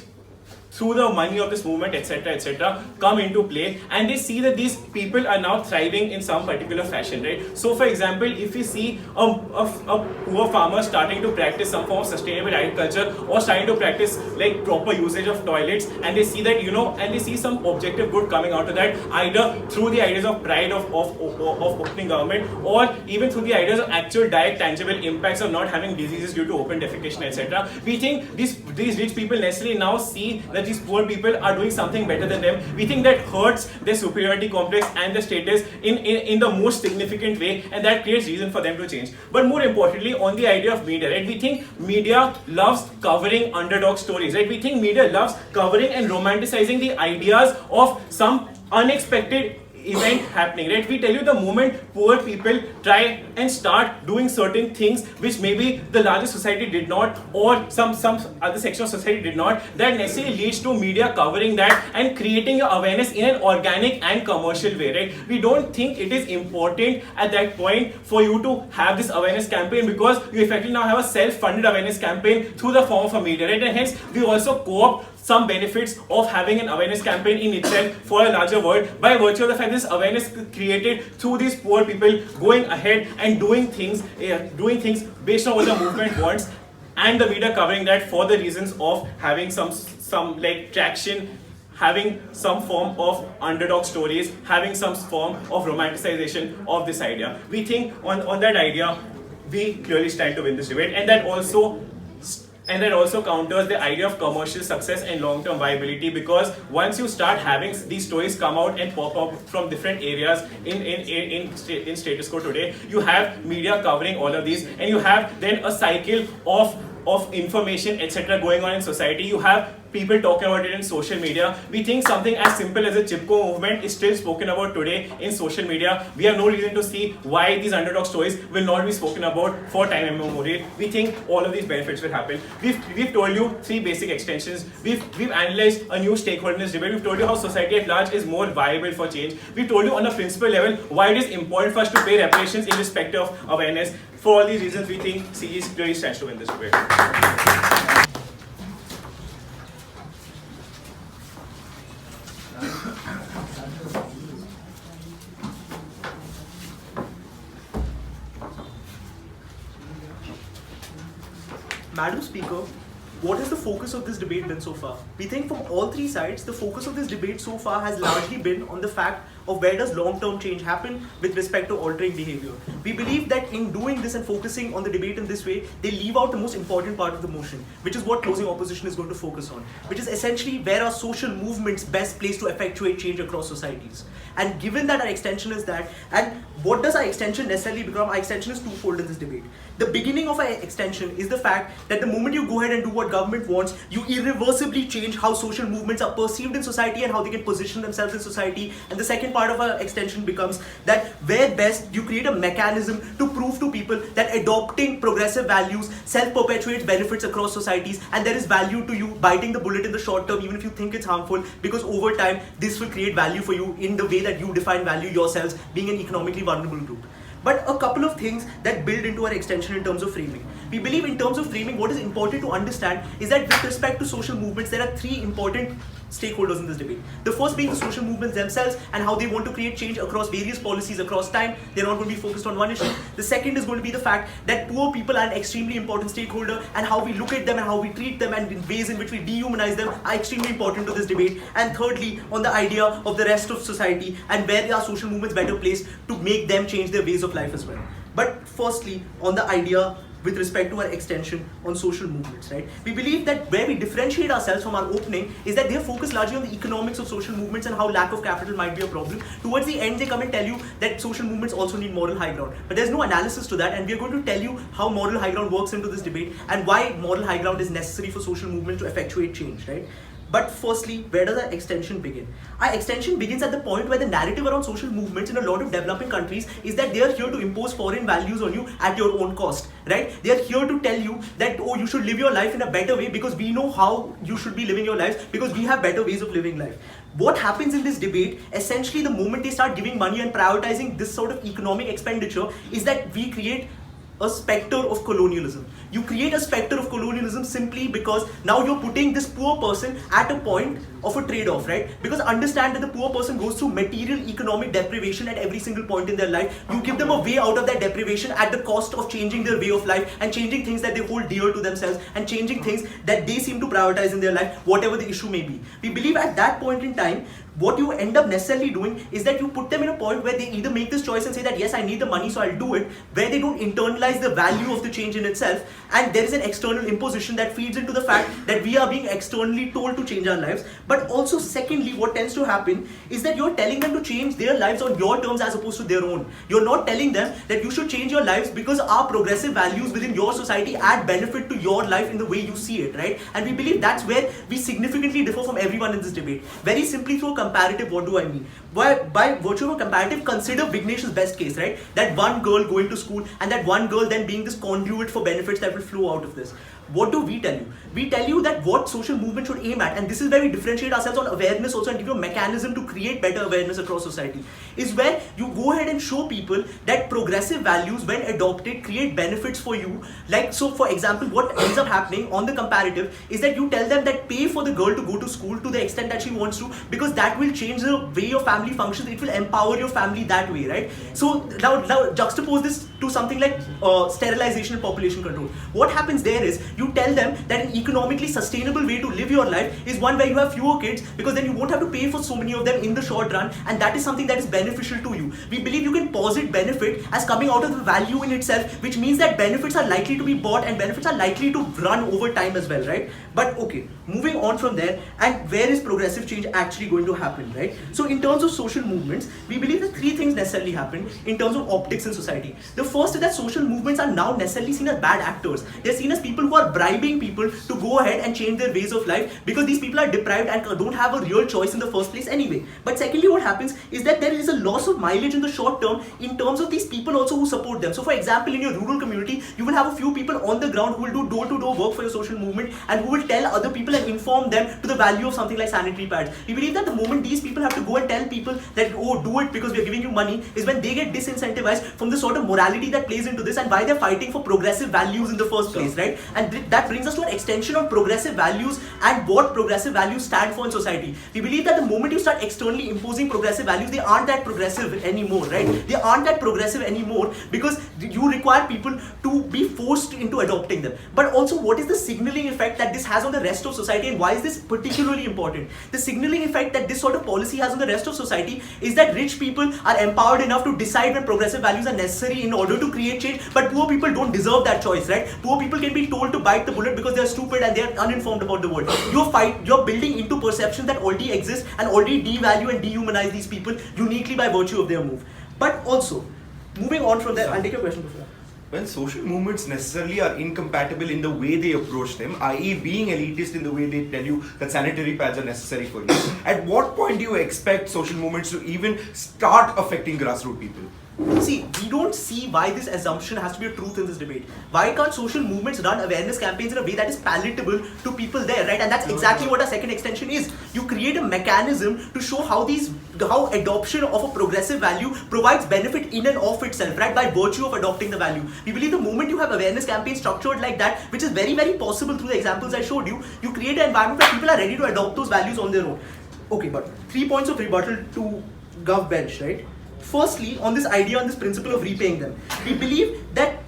S6: through the money of this movement, etc., come into play, and they see that these people are now thriving in some particular fashion, right? So, for example, if we see a poor farmer starting to practice some form of sustainable agriculture or starting to practice like proper usage of toilets, and they see that, and they see some objective good coming out of that, either through the ideas of pride of opening government, or even through the ideas of actual direct tangible impacts of not having diseases due to open defecation, etc. We think these rich people necessarily now see that these poor people are doing something better than them. We think that hurts their superiority complex and their status in the most significant way, and that creates reason for them to change. But more importantly, on the idea of media, right? We think media loves covering underdog stories, right? We think media loves covering and romanticizing the ideas of some unexpected event happening, right? We tell you the moment poor people try and start doing certain things which maybe the larger society did not, or some other section of society did not, that necessarily leads to media covering that and creating awareness in an organic and commercial way, right? We don't think it is important at that point for you to have this awareness campaign, because you effectively now have a self-funded awareness campaign through the form of a media, right? And hence we also co-opt some benefits of having an awareness campaign in itself for a larger world by virtue of the fact this awareness created through these poor people going ahead and doing things based on what the movement wants, and the media covering that for the reasons of having some like traction, having some form of underdog stories, having some form of romanticization of this idea. We think on that idea we clearly stand to win this debate, and that also counters the idea of commercial success and long-term viability, because once you start having these stories come out and pop up from different areas in status quo today, you have media covering all of these, and you have then a cycle of information, etc., going on in society. You have people talking about it in social media. We think something as simple as a Chipko movement is still spoken about today in social media. We have no reason to see why these underdog stories will not be spoken about for time immemorial. We think all of these benefits will happen. We've told you 3 basic extensions. We've analyzed a new stakeholder in this debate. We've told you how society at large is more viable for change. We've told you on a principle level why it is important for us to pay reparations in respect of awareness. For all these reasons, we think CG clearly stands to win this debate.
S4: Madam Speaker, what has the focus of this debate been so far? We think from all 3 sides, the focus of this debate so far has largely been on the fact of where does long-term change happen with respect to altering behavior. We believe that in doing this and focusing on the debate in this way, they leave out the most important part of the motion, which is what closing opposition is going to focus on, which is essentially where are social movements best placed to effectuate change across societies. And given that our extension is that, and what does our extension necessarily become? Our extension is twofold in this debate. The beginning of our extension is the fact that the moment you go ahead and do what government wants, you irreversibly change how social movements are perceived in society and how they can position themselves in society. And the second part of our extension becomes that where best you create a mechanism to prove to people that adopting progressive values self-perpetuates benefits across societies, and there is value to you biting the bullet in the short term even if you think it's harmful, because over time this will create value for you in the way that you define value yourselves, being an economically vulnerable group. But a couple of things that build into our extension in terms of framing. We believe in terms of framing, what is important to understand is that with respect to social movements, there are 3 important stakeholders in this debate. The first being the social movements themselves and how they want to create change across various policies across time. They're not going to be focused on one issue. The second is going to be the fact that poor people are an extremely important stakeholder, and how we look at them and how we treat them and in ways in which we dehumanize them are extremely important to this debate. And thirdly, on the idea of the rest of society and where are social movements better placed to make them change their ways of life as well. But firstly, on the idea with respect to our extension on social movements, right? We believe that where we differentiate ourselves from our opening is that they are focused largely on the economics of social movements and how lack of capital might be a problem. Towards the end, they come and tell you that social movements also need moral high ground. But there's no analysis to that, and we are going to tell you how moral high ground works into this debate and why moral high ground is necessary for social movement to effectuate change, right? But firstly, where does our extension begin? Our extension begins at the point where the narrative around social movements in a lot of developing countries is that they are here to impose foreign values on you at your own cost, right? They are here to tell you that, oh, you should live your life in a better way because we know how you should be living your life, because we have better ways of living life. What happens in this debate, essentially the moment they start giving money and prioritizing this sort of economic expenditure, is that we create a specter of colonialism. You create a specter of colonialism simply because now you're putting this poor person at a point of a trade-off, right? Because understand that the poor person goes through material economic deprivation at every single point in their life. You give them a way out of that deprivation at the cost of changing their way of life and changing things that they hold dear to themselves and changing things that they seem to prioritize in their life, whatever the issue may be. We believe at that point in time, what you end up necessarily doing is that you put them in a point where they either make this choice and say that yes, I need the money so I'll do it, where they don't internalize the value of the change in itself, and there is an external imposition that feeds into the fact that we are being externally told to change our lives. But also secondly, what tends to happen is that you're telling them to change their lives on your terms as opposed to their own. You're not telling them that you should change your lives because our progressive values within your society add benefit to your life in the way you see it, right? And we believe that's where we significantly differ from everyone in this debate. Very simply through a comparative, what do I mean? By virtue of a comparative, consider Vignesh's best case, right? That one girl going to school and that one girl then being this conduit for benefits that will flow out of this. What do we tell you? We tell you that what social movement should aim at, and this is where we differentiate ourselves on awareness also and give you a mechanism to create better awareness across society, is where you go ahead and show people that progressive values, when adopted, create benefits for you. Like, so for example, what ends up happening on the comparative is that you tell them that pay for the girl to go to school to the extent that she wants to, because that will change the way your family functions. It will empower your family that way, right? So now juxtapose this to something like sterilization and population control. What happens there is you tell them that an economically sustainable way to live your life is one where you have fewer kids, because then you won't have to pay for so many of them in the short run, and that is something that is beneficial to you. We believe you can posit benefit as coming out of the value in itself, which means that benefits are likely to be bought and benefits are likely to run over time as well, right? But okay, moving on from there, and where is progressive change actually going to happen, right? So in terms of social movements, we believe that three things necessarily happen in terms of optics in society. The first is that social movements are now necessarily seen as bad actors. They're seen as people who are bribing people to go ahead and change their ways of life because these people are deprived and don't have a real choice in the first place anyway. But secondly, what happens is that there is a loss of mileage in the short term in terms of these people also who support them. So for example, in your rural community, you will have a few people on the ground who will do door-to-door work for your social movement and who will tell other people and inform them to the value of something like sanitary pads. We believe that the moment these people have to go and tell people that, oh, do it because we are giving you money, is when they get disincentivized from the sort of morality that plays into this and why they're fighting for progressive values in the first place, right? And that brings us to an extension of progressive values and what progressive values stand for in society. We believe that the moment you start externally imposing progressive values, they aren't that progressive anymore, right? They aren't that progressive anymore because you require people to be forced into adopting them. But also, what is the signaling effect that this has on the rest of society, and why is this particularly important? The signaling effect that this sort of policy has on the rest of society is that rich people are empowered enough to decide when progressive values are necessary in order to create change, but poor people don't deserve that choice, right? Poor people can be told to bite the bullet because they're stupid and they're uninformed about the world. You're building into perceptions that already exist and already devalue and dehumanize these people uniquely by virtue of their move. But also, moving on from there, I'll take your question before.
S7: When social movements necessarily are incompatible in the way they approach them, i.e. being elitist in the way they tell you that sanitary pads are necessary for you, at what point do you expect social movements to even start affecting grassroots people?
S4: See, we don't see why this assumption has to be a truth in this debate. Why can't social movements run awareness campaigns in a way that is palatable to people there, right? And that's exactly what our second extension is. You create a mechanism to show how adoption of a progressive value provides benefit in and of itself, right? By virtue of adopting the value. We believe the moment you have awareness campaigns structured like that, which is very, very possible through the examples I showed you, you create an environment where people are ready to adopt those values on their own. Okay, but 3 points of rebuttal to Gov Bench, right? Firstly, on this idea, on this principle of repaying them, we believe that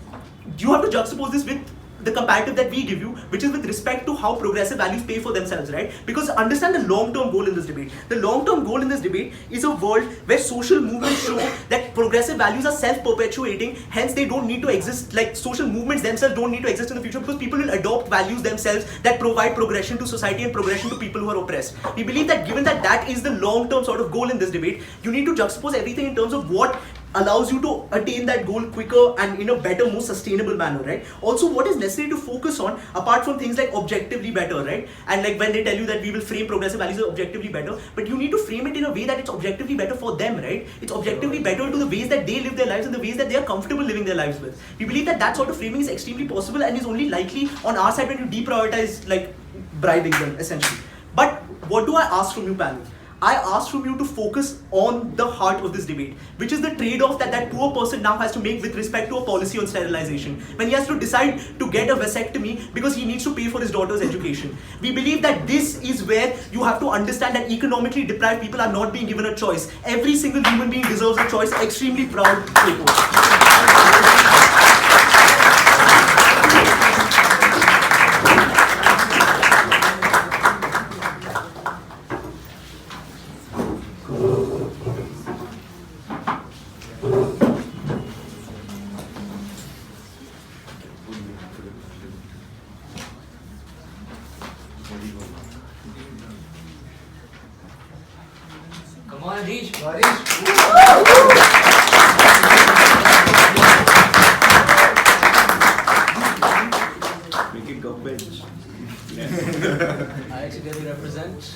S4: you have to juxtapose this with the comparative that we give you, which is with respect to how progressive values pay for themselves, right? Because understand the long-term goal in this debate. The long-term goal in this debate is a world where social movements show that progressive values are self-perpetuating, hence they don't need to exist, like social movements themselves don't need to exist in the future because people will adopt values themselves that provide progression to society and progression to people who are oppressed. We believe that given that that is the long-term sort of goal in this debate, you need to juxtapose everything in terms of what allows you to attain that goal quicker and in a better, more sustainable manner, right? Also, what is necessary to focus on, apart from things like objectively better, right? And like when they tell you that we will frame progressive values as objectively better, but you need to frame it in a way that it's objectively better for them, right? It's objectively better to the ways that they live their lives and the ways that they are comfortable living their lives with. We believe that that sort of framing is extremely possible and is only likely on our side when you deprioritize like bribing them, essentially. But what do I ask from you, panel? I asked from you to focus on the heart of this debate, which is the trade-off that that poor person now has to make with respect to a policy on sterilization, when he has to decide to get a vasectomy because he needs to pay for his daughter's education. We believe that this is where you have to understand that economically deprived people are not being given a choice. Every single human being deserves a choice. Extremely proud to report.
S8: Come on, Harish.
S7: Make it go bench.
S8: IITD represent.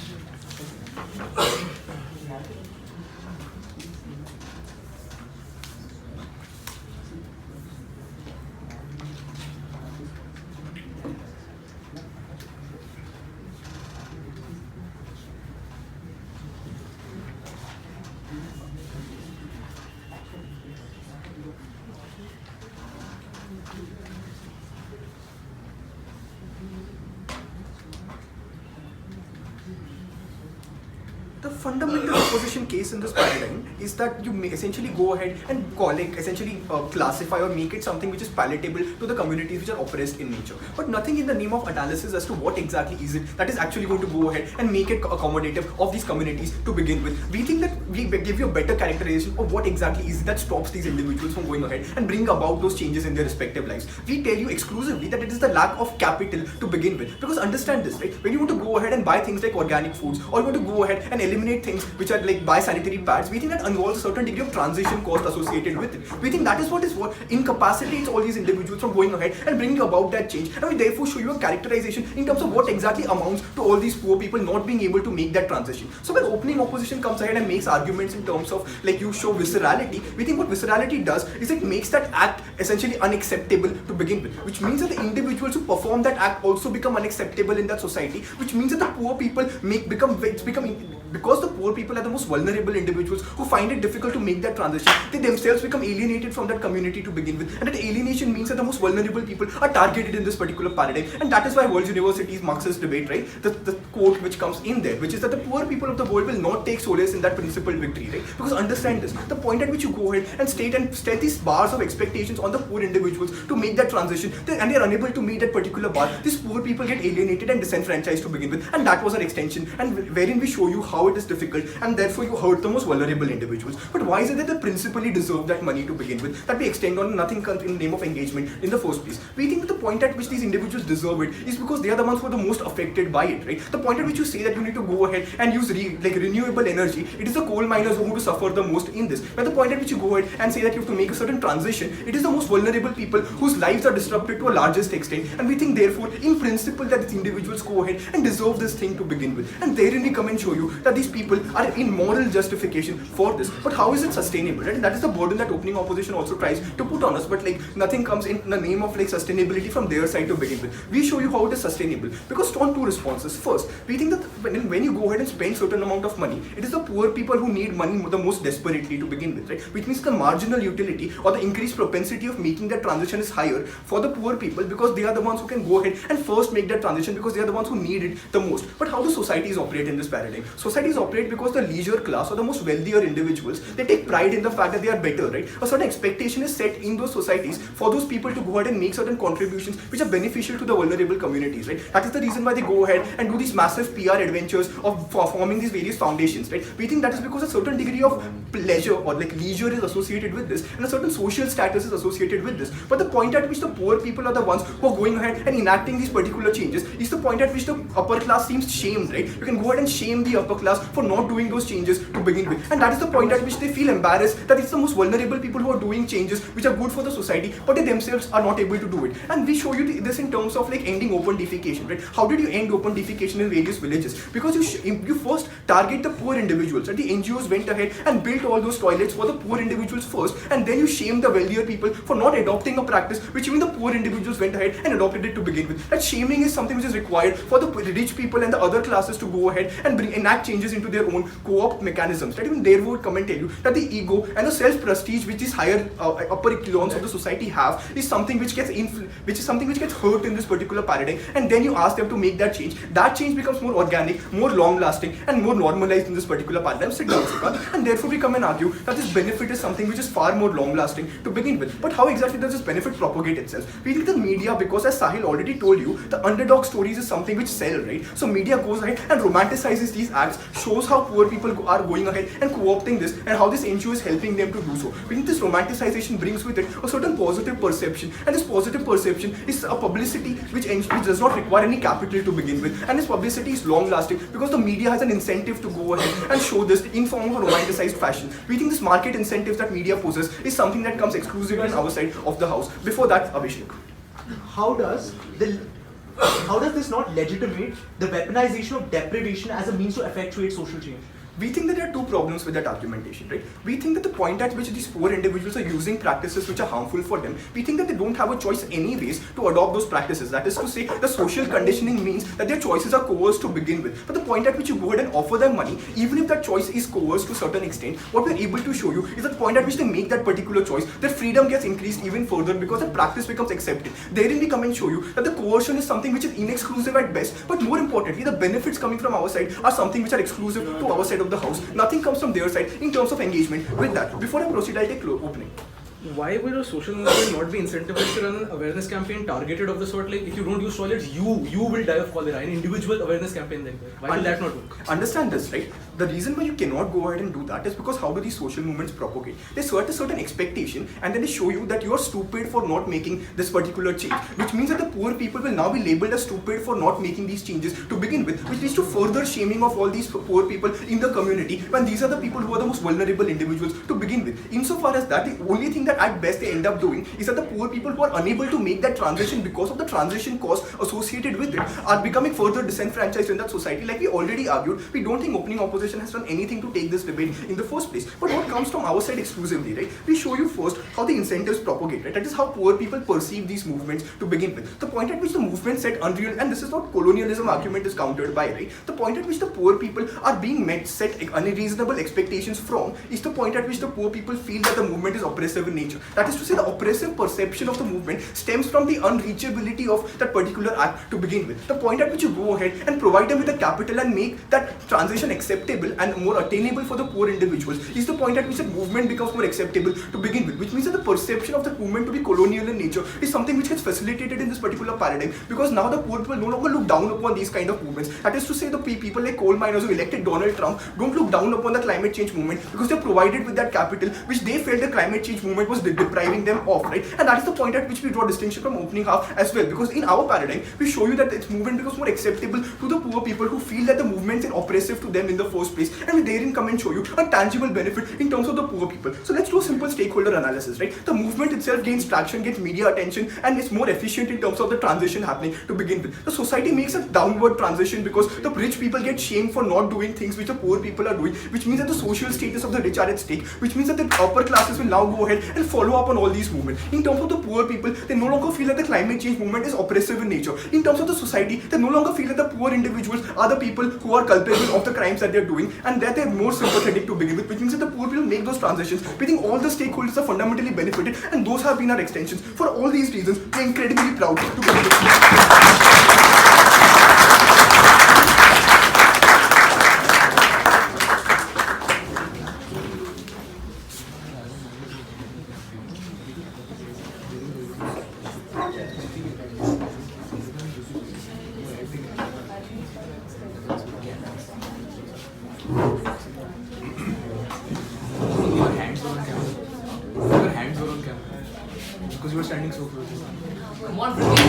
S3: The fundamental opposition case in this paradigm is that you may essentially go ahead and classify or make it something which is palatable to the communities which are oppressed in nature, but nothing in the name of analysis as to what exactly is it that is actually going to go ahead and make it accommodative of these communities to begin with. We think that we give you a better characterization of what exactly is it that stops these individuals from going ahead and bring about those changes in their respective lives. We tell you exclusively that it is the lack of capital to begin with, because understand this, right? When you want to go ahead and buy things like organic foods, or you want to go ahead and eliminate things which are like buy sanitary pads, we think that involves a certain degree of transition cost associated with it. We think that is what incapacitates all these individuals from going ahead and bringing about that change, and we therefore show you a characterization in terms of what exactly amounts to all these poor people not being able to make that transition. So when opening opposition comes ahead and makes arguments in terms of like you show viscerality, we think what viscerality does is it makes that act essentially unacceptable to begin with, which means that the individuals who perform that act also become unacceptable in that society, which means that the poor people because the poor people are the most vulnerable individuals who find it difficult to make that transition, they themselves become alienated from that community to begin with, and that alienation means that the most vulnerable people are targeted in this particular paradigm. And that is why World University's Marxist debate, right, the quote which comes in there, which is that the poor people of the world will not take solace in that principled victory, right? Because understand this, the point at which you go ahead and set these bars of expectations on the poor individuals to make that transition, and they are unable to meet that particular bar, these poor people get alienated and disenfranchised to begin with. And that was an extension, and wherein we show you how it is difficult, and therefore you hurt the most vulnerable individuals. But why is it that they principally deserve that money to begin with, that we extend on nothing in the name of engagement in the first place? We think that the point at which these individuals deserve it is because they are the ones who are the most affected by it, right? The point at which you say that you need to go ahead and use renewable energy, it is the coal miners who suffer the most in this. But the point at which you go ahead and say that you have to make a certain transition, it is the most vulnerable people whose lives are disrupted to a largest extent. And we think therefore in principle that these individuals go ahead and deserve this thing to begin with. And therein we come and show you that these people are in moral justification for this. But how is it sustainable, right? And that is the burden that opening opposition also tries to put on us, but nothing comes in the name of sustainability from their side to begin with. We show you how it is sustainable because on two responses. First, we think that when you go ahead and spend certain amount of money, it is the poor people who need money the most desperately to begin with, right? Which means the marginal utility or the increased propensity of making that transition is higher for the poor people, because they are the ones who can go ahead and first make that transition, because they are the ones who need it the most. But how do societies operate in this paradigm? Societies operate because the leisure class or the most wealthier individuals, they take pride in the fact that they are better, right? A certain expectation is set in those societies for those people to go ahead and make certain contributions which are beneficial to the vulnerable communities, right? That is the reason why they go ahead and do these massive PR adventures of forming these various foundations, right? We think that is because a certain degree of pleasure or leisure is associated with this, and a certain social status is associated with this. But the point at which the poor people are the ones who are going ahead and enacting these particular changes is the point at which the upper class seems shamed, right? You can go ahead and shame the upper class for not doing those changes to begin with, and that is the point at which they feel embarrassed that it's the most vulnerable people who are doing changes which are good for the society, but they themselves are not able to do it. And we show you this in terms of ending open defecation, right? How did you end open defecation in various villages? Because you first target the poor individuals, right? The NGOs went ahead and built all those toilets for the poor individuals first, and then you shame the wealthier people for not adopting a practice which even the poor individuals went ahead and adopted it to begin with. That shaming is something which is required for the rich people and the other classes to go ahead and enact changes into their own co-op mechanisms. That even there would come and tell you that the ego and the self-prestige which these higher upper echelons of the society have is something which gets hurt in this particular paradigm, and then you ask them to make that change. That change becomes more organic, more long-lasting, and more normalized in this particular paradigm. Sit down, Sika. And therefore we come and argue that this benefit is something which is far more long-lasting to begin with. But how exactly does this benefit propagate itself? We think the media, because as Sahil already told you, the underdog stories is something which sell, right? So media goes ahead and romanticizes these acts, shows how poor people are going ahead and co-opting this, and how this NGO is helping them to do so. We think this romanticization brings with it a certain positive perception, and this positive perception is a publicity which does not require any capital to begin with, and this publicity is long-lasting because the media has an incentive to go ahead and show this in form of a romanticized fashion. We think this market incentive that media possesses is something that comes exclusively on our side of the house. Before that, Abhishek.
S4: How does this not legitimate the weaponization of deprivation as a means to effectuate social change?
S3: We think that there are two problems with that argumentation, right? We think that the point at which these poor individuals are using practices which are harmful for them, we think that they don't have a choice anyways to adopt those practices. That is to say, the social conditioning means that their choices are coerced to begin with. But the point at which you go ahead and offer them money, even if that choice is coerced to a certain extent, what we're able to show you is that the point at which they make that particular choice, their freedom gets increased even further because the practice becomes accepted. Therein we come and show you that the coercion is something which is inexclusive at best, but more importantly, the benefits coming from our side are something which are exclusive to our side of the house. Nothing comes from their side in terms of engagement with that. Before I proceed, I'll take opening.
S5: Why would a social movement not be incentivized to run an awareness campaign targeted of the sort, like if you don't use toilets, you will die of cholera? An individual awareness campaign like that. Why will that not work?
S3: Understand this, right? The reason why you cannot go ahead and do that is because how do these social movements propagate? They set a certain expectation and then they show you that you are stupid for not making this particular change, which means that the poor people will now be labeled as stupid for not making these changes to begin with, which leads to further shaming of all these poor people in the community when these are the people who are the most vulnerable individuals to begin with. Insofar as that, the only thing that at best they end up doing is that the poor people who are unable to make that transition because of the transition costs associated with it are becoming further disenfranchised in that society. Like we already argued, we don't think opening opposition has done anything to take this debate in the first place. But what comes from our side exclusively, right? We show you first how the incentives propagate, right? That is how poor people perceive these movements to begin with. The point at which the movement set unreal, and this is what colonialism argument is countered by, right? The point at which the poor people are being set unreasonable expectations from is the point at which the poor people feel that the movement is oppressive in nature. That is to say, the oppressive perception of the movement stems from the unreachability of that particular act to begin with. The point at which you go ahead and provide them with the capital and make that transition acceptable and more attainable for the poor individuals is the point at which the movement becomes more acceptable to begin with, which means that the perception of the movement to be colonial in nature is something which gets facilitated in this particular paradigm, because now the poor people no longer look down upon these kind of movements. That is to say, the people like coal miners who elected Donald Trump don't look down upon the climate change movement because they're provided with that capital which they felt the climate change movement was depriving them of, right? And that is the point at which we draw distinction from opening half as well, because in our paradigm we show you that its movement becomes more acceptable to the poor people who feel that the movement is oppressive to them in the first place, and we therein come and show you a tangible benefit in terms of the poor people. So let's do a simple stakeholder analysis, right? The movement itself gains traction, gets media attention, and it's more efficient in terms of the transition happening to begin with. The society makes a downward transition because the rich people get shamed for not doing things which the poor people are doing, which means that the social status of the rich are at stake, which means that the upper classes will now go ahead and follow up on all these movements. In terms of the poor people, they no longer feel that the climate change movement is oppressive in nature. In terms of the society, they no longer feel that the poor individuals are the people who are culpable of the crimes that they're doing, and that they're more sympathetic to begin with, which means that the poor people make those transitions. We think all the stakeholders are fundamentally benefited, and those have been our extensions. For all these reasons, we're incredibly proud to be
S5: Your hands were on camera. Your hands were on camera. Because you were standing so close.
S8: Come on, Praty.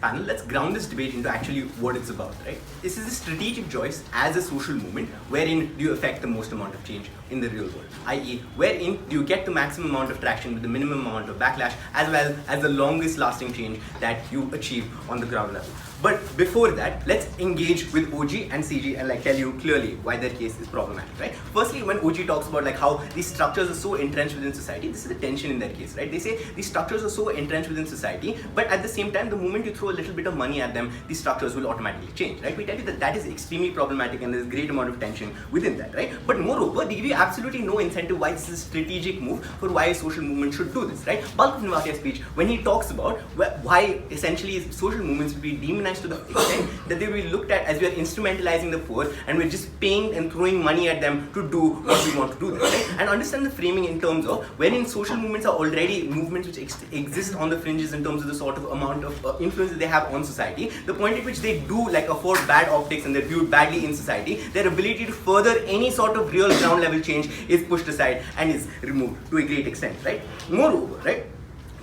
S9: panel, let's ground this debate into actually what it's about, right? This is a strategic choice as a social movement wherein do you affect the most amount of change in the real world, i.e. wherein do you get the maximum amount of traction with the minimum amount of backlash as well as the longest lasting change that you achieve on the ground level. But before that, let's engage with OG and CG and like tell you clearly why their case is problematic, right? Firstly, when OG talks about like how these structures are so entrenched within society, this is the tension in their case, right? They say these structures are so entrenched within society, but at the same time, the moment you throw a little bit of money at them, these structures will automatically change, right? We tell you that that is extremely problematic and there's a great amount of tension within that, right? But moreover, they give you absolutely no incentive why this is a strategic move for why a social movement should do this, right? Bulk of Navatia's speech, when he talks about why essentially social movements will be demonized to the extent that they will be looked at as we are instrumentalizing the poor and we're just paying and throwing money at them to do what we want to do, right? And understand the framing in terms of wherein social movements are already movements which exist on the fringes in terms of the sort of amount of influence that they have on society, the point at which they do like afford bad optics and they're viewed badly in society, their ability to further any sort of real ground level change is pushed aside and is removed to a great extent, right? Moreover, right,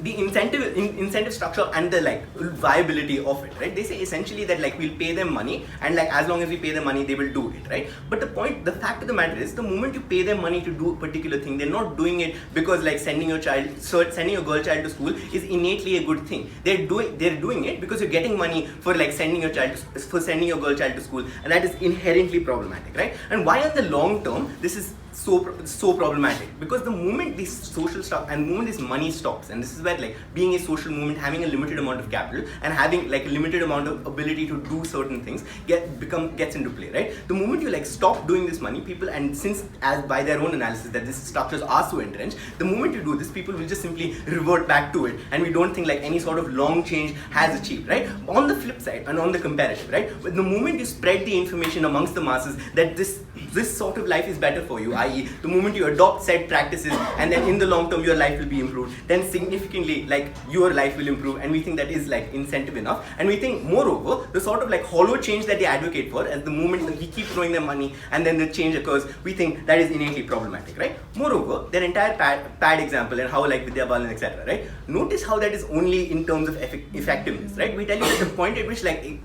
S9: the incentive structure and the like viability of it, right? They say essentially that like we'll pay them money and like as long as we pay them money, they will do it, right? But the fact of the matter is, the moment you pay them money to do a particular thing, they're not doing it because like sending your girl child to school is innately a good thing. They're doing it because you're getting money for like sending your girl child to school, and that is inherently problematic, right? And why in the long term this is so problematic? Because the moment this social stuff and the moment this money stops, and this is where like being a social movement, having a limited amount of capital and having like a limited amount of ability to do certain things gets into play, right? The moment you like stop doing this money, people, and since as by their own analysis that these structures are so entrenched, the moment you do this, people will just simply revert back to it, and we don't think like any sort of long change has achieved, right? On the flip side and on the comparative, right, the moment you spread the information amongst the masses that this sort of life is better for you, i.e. the moment you adopt said practices and then in the long term your life will be improved, then significantly like your life will improve, and we think that is like incentive enough. And we think moreover, the sort of like hollow change that they advocate for, at the moment that we keep throwing them money and then the change occurs, we think that is innately problematic, right? Moreover, their entire pad example and how like Vidya Balan, etc., right? Notice how that is only in terms of effectiveness, right? We tell you that the point at which like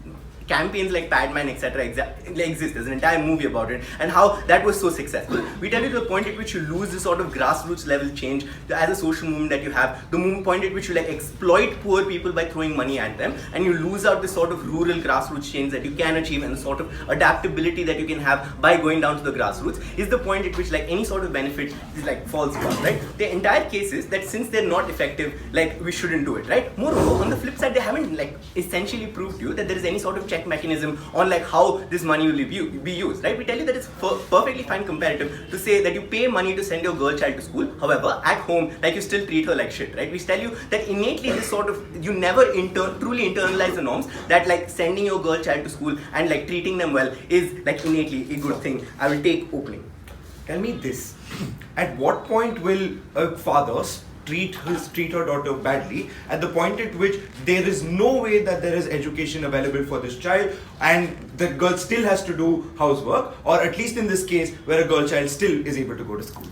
S9: campaigns like Padman, etc. exist. There's an entire movie about it and how that was so successful. We tell you the point at which you lose the sort of grassroots level change as a social movement that you have, the point at which you like exploit poor people by throwing money at them, and you lose out the sort of rural grassroots change that you can achieve and the sort of adaptability that you can have by going down to the grassroots, is the point at which like any sort of benefit is like falls apart, right? The entire case is that since they're not effective, like we shouldn't do it, right? Moreover, on the flip side, they haven't like essentially proved to you that there is any sort of check mechanism on like how this money will be used, right? We tell you that it's perfectly fine comparative to say that you pay money to send your girl child to school, however at home like you still treat her like shit, right? We tell you that innately this sort of, you never truly internalize the norms that like sending your girl child to school and like treating them well is like innately a good thing. I will take opening.
S7: Tell me this, at what point will a father treat her daughter badly at the point at which there is no way that there is education available for this child and the girl still has to do housework, or at least in this case where a girl child still is able to go to school?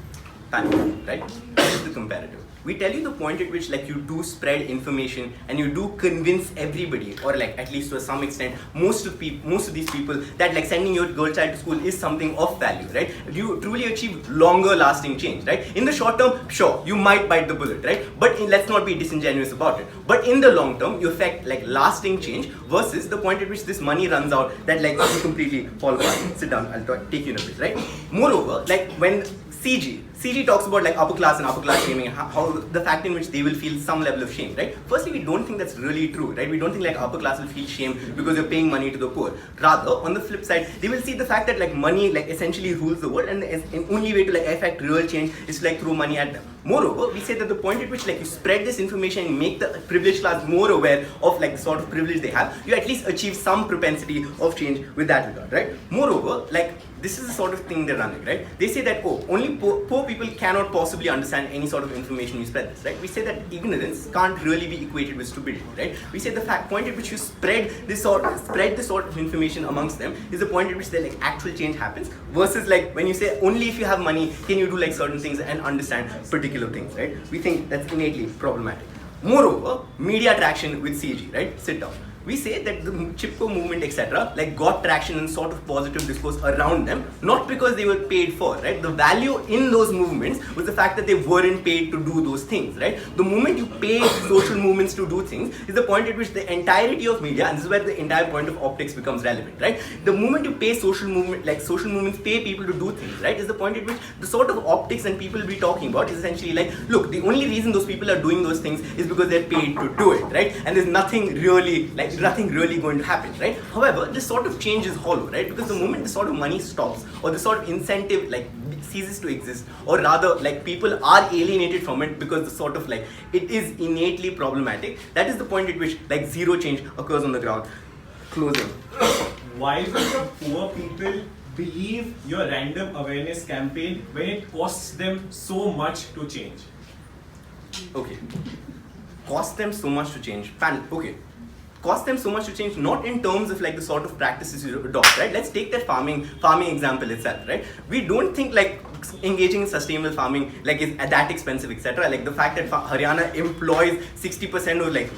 S9: Right? That is the comparative. We tell you the point at which like you do spread information and you do convince everybody, or like at least to some extent most of these people, that like sending your girl child to school is something of value, right? You truly achieve longer lasting change, right? In the short term, sure, you might bite the bullet, right? But let's not be disingenuous about it. But in the long term, you affect like lasting change versus the point at which this money runs out, that like you completely fall apart. Sit down, I'll take you in a bit, right? Moreover, like when CG talks about like upper class and upper class shaming, how the fact in which they will feel some level of shame, right? Firstly, we don't think that's really true, right? We don't think like upper class will feel shame because you're paying money to the poor. Rather, on the flip side, they will see the fact that like money like essentially rules the world, and the only way to like affect real change is to like throw money at them. Moreover, we say that the point at which like you spread this information and make the privileged class more aware of like the sort of privilege they have, you at least achieve some propensity of change with that regard, right? Moreover, like this is the sort of thing they're running, right? They say that, oh, only poor people cannot possibly understand any sort of information you spread this, right? We say that ignorance can't really be equated with stupidity, right? We say the point at which you spread this sort of information amongst them is the point at which the like actual change happens, versus like when you say only if you have money can you do like certain things and understand particular things, right? We think that's innately problematic. Moreover, media traction with CG, right? Sit down. We say that the Chipko movement, etc., like got traction and sort of positive discourse around them, not because they were paid for, right? The value in those movements was the fact that they weren't paid to do those things, right? The moment you pay social movements to do things is the point at which the entirety of media, and this is where the entire point of optics becomes relevant, right? The moment you pay social movement, like social movements pay people to do things, right, is the point at which the sort of optics and people will be talking about is essentially like, look, the only reason those people are doing those things is because they're paid to do it, right? And there's nothing really going to happen, right? However, this sort of change is hollow, right? Because the moment the sort of money stops or the sort of incentive like ceases to exist, or rather like people are alienated from it because the sort of like it is innately problematic, that is the point at which like zero change occurs on the ground. Closing.
S6: Why would the poor people believe your random awareness campaign when it costs them so much to change?
S9: Okay. Cost them so much to change. Okay. Cost them so much to change, not in terms of like the sort of practices you adopt, right? Let's take that farming example itself, right? We don't think like engaging in sustainable farming like is that expensive, etc. Like the fact that Haryana employs 60% of like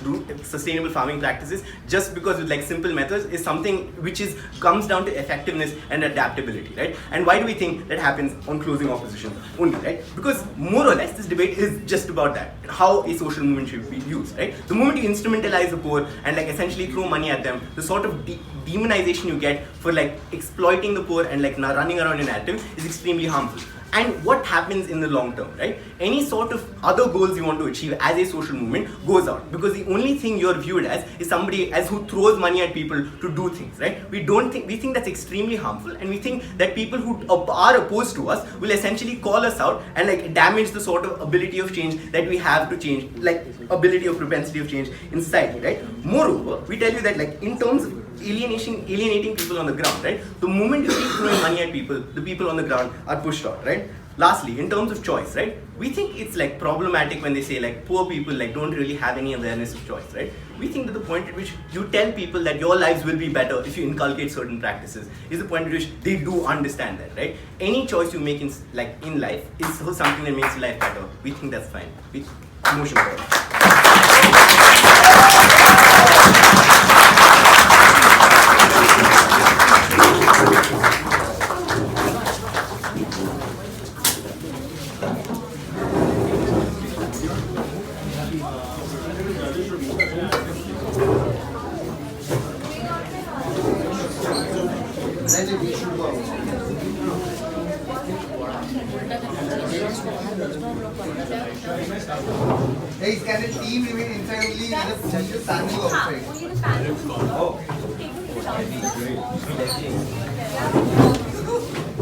S9: sustainable farming practices just because with like simple methods is something which comes down to effectiveness and adaptability, right? And why do we think that happens on closing opposition only, right? Because more or less this debate is just about that, how a social movement should be used, right? The moment you instrumentalize the poor and like essentially throw money at them, the sort of demonization you get for like exploiting the poor and like running around a narrative is extremely harmful. And what happens in the long term, right? Any sort of other goals you want to achieve as a social movement goes out, because the only thing you're viewed as is somebody as who throws money at people to do things, right? We think that's extremely harmful, and we think that people who are opposed to us will essentially call us out and like damage the sort of ability of change that we have to change, like ability of propensity of change in society, right? Moreover, we tell you that like in terms of alienating people on the ground, right? The moment you keep throwing money at people, the people on the ground are pushed out, right? Lastly, in terms of choice, right? We think it's like problematic when they say like poor people like don't really have any awareness of choice, right? We think that the point at which you tell people that your lives will be better if you inculcate certain practices is the point at which they do understand that, right? Any choice you make in life is something that makes your life better. We think that's fine. Motion for it.
S1: Hey, can the team remain inside only? The panel outside.
S10: Only the panel.
S1: Oh.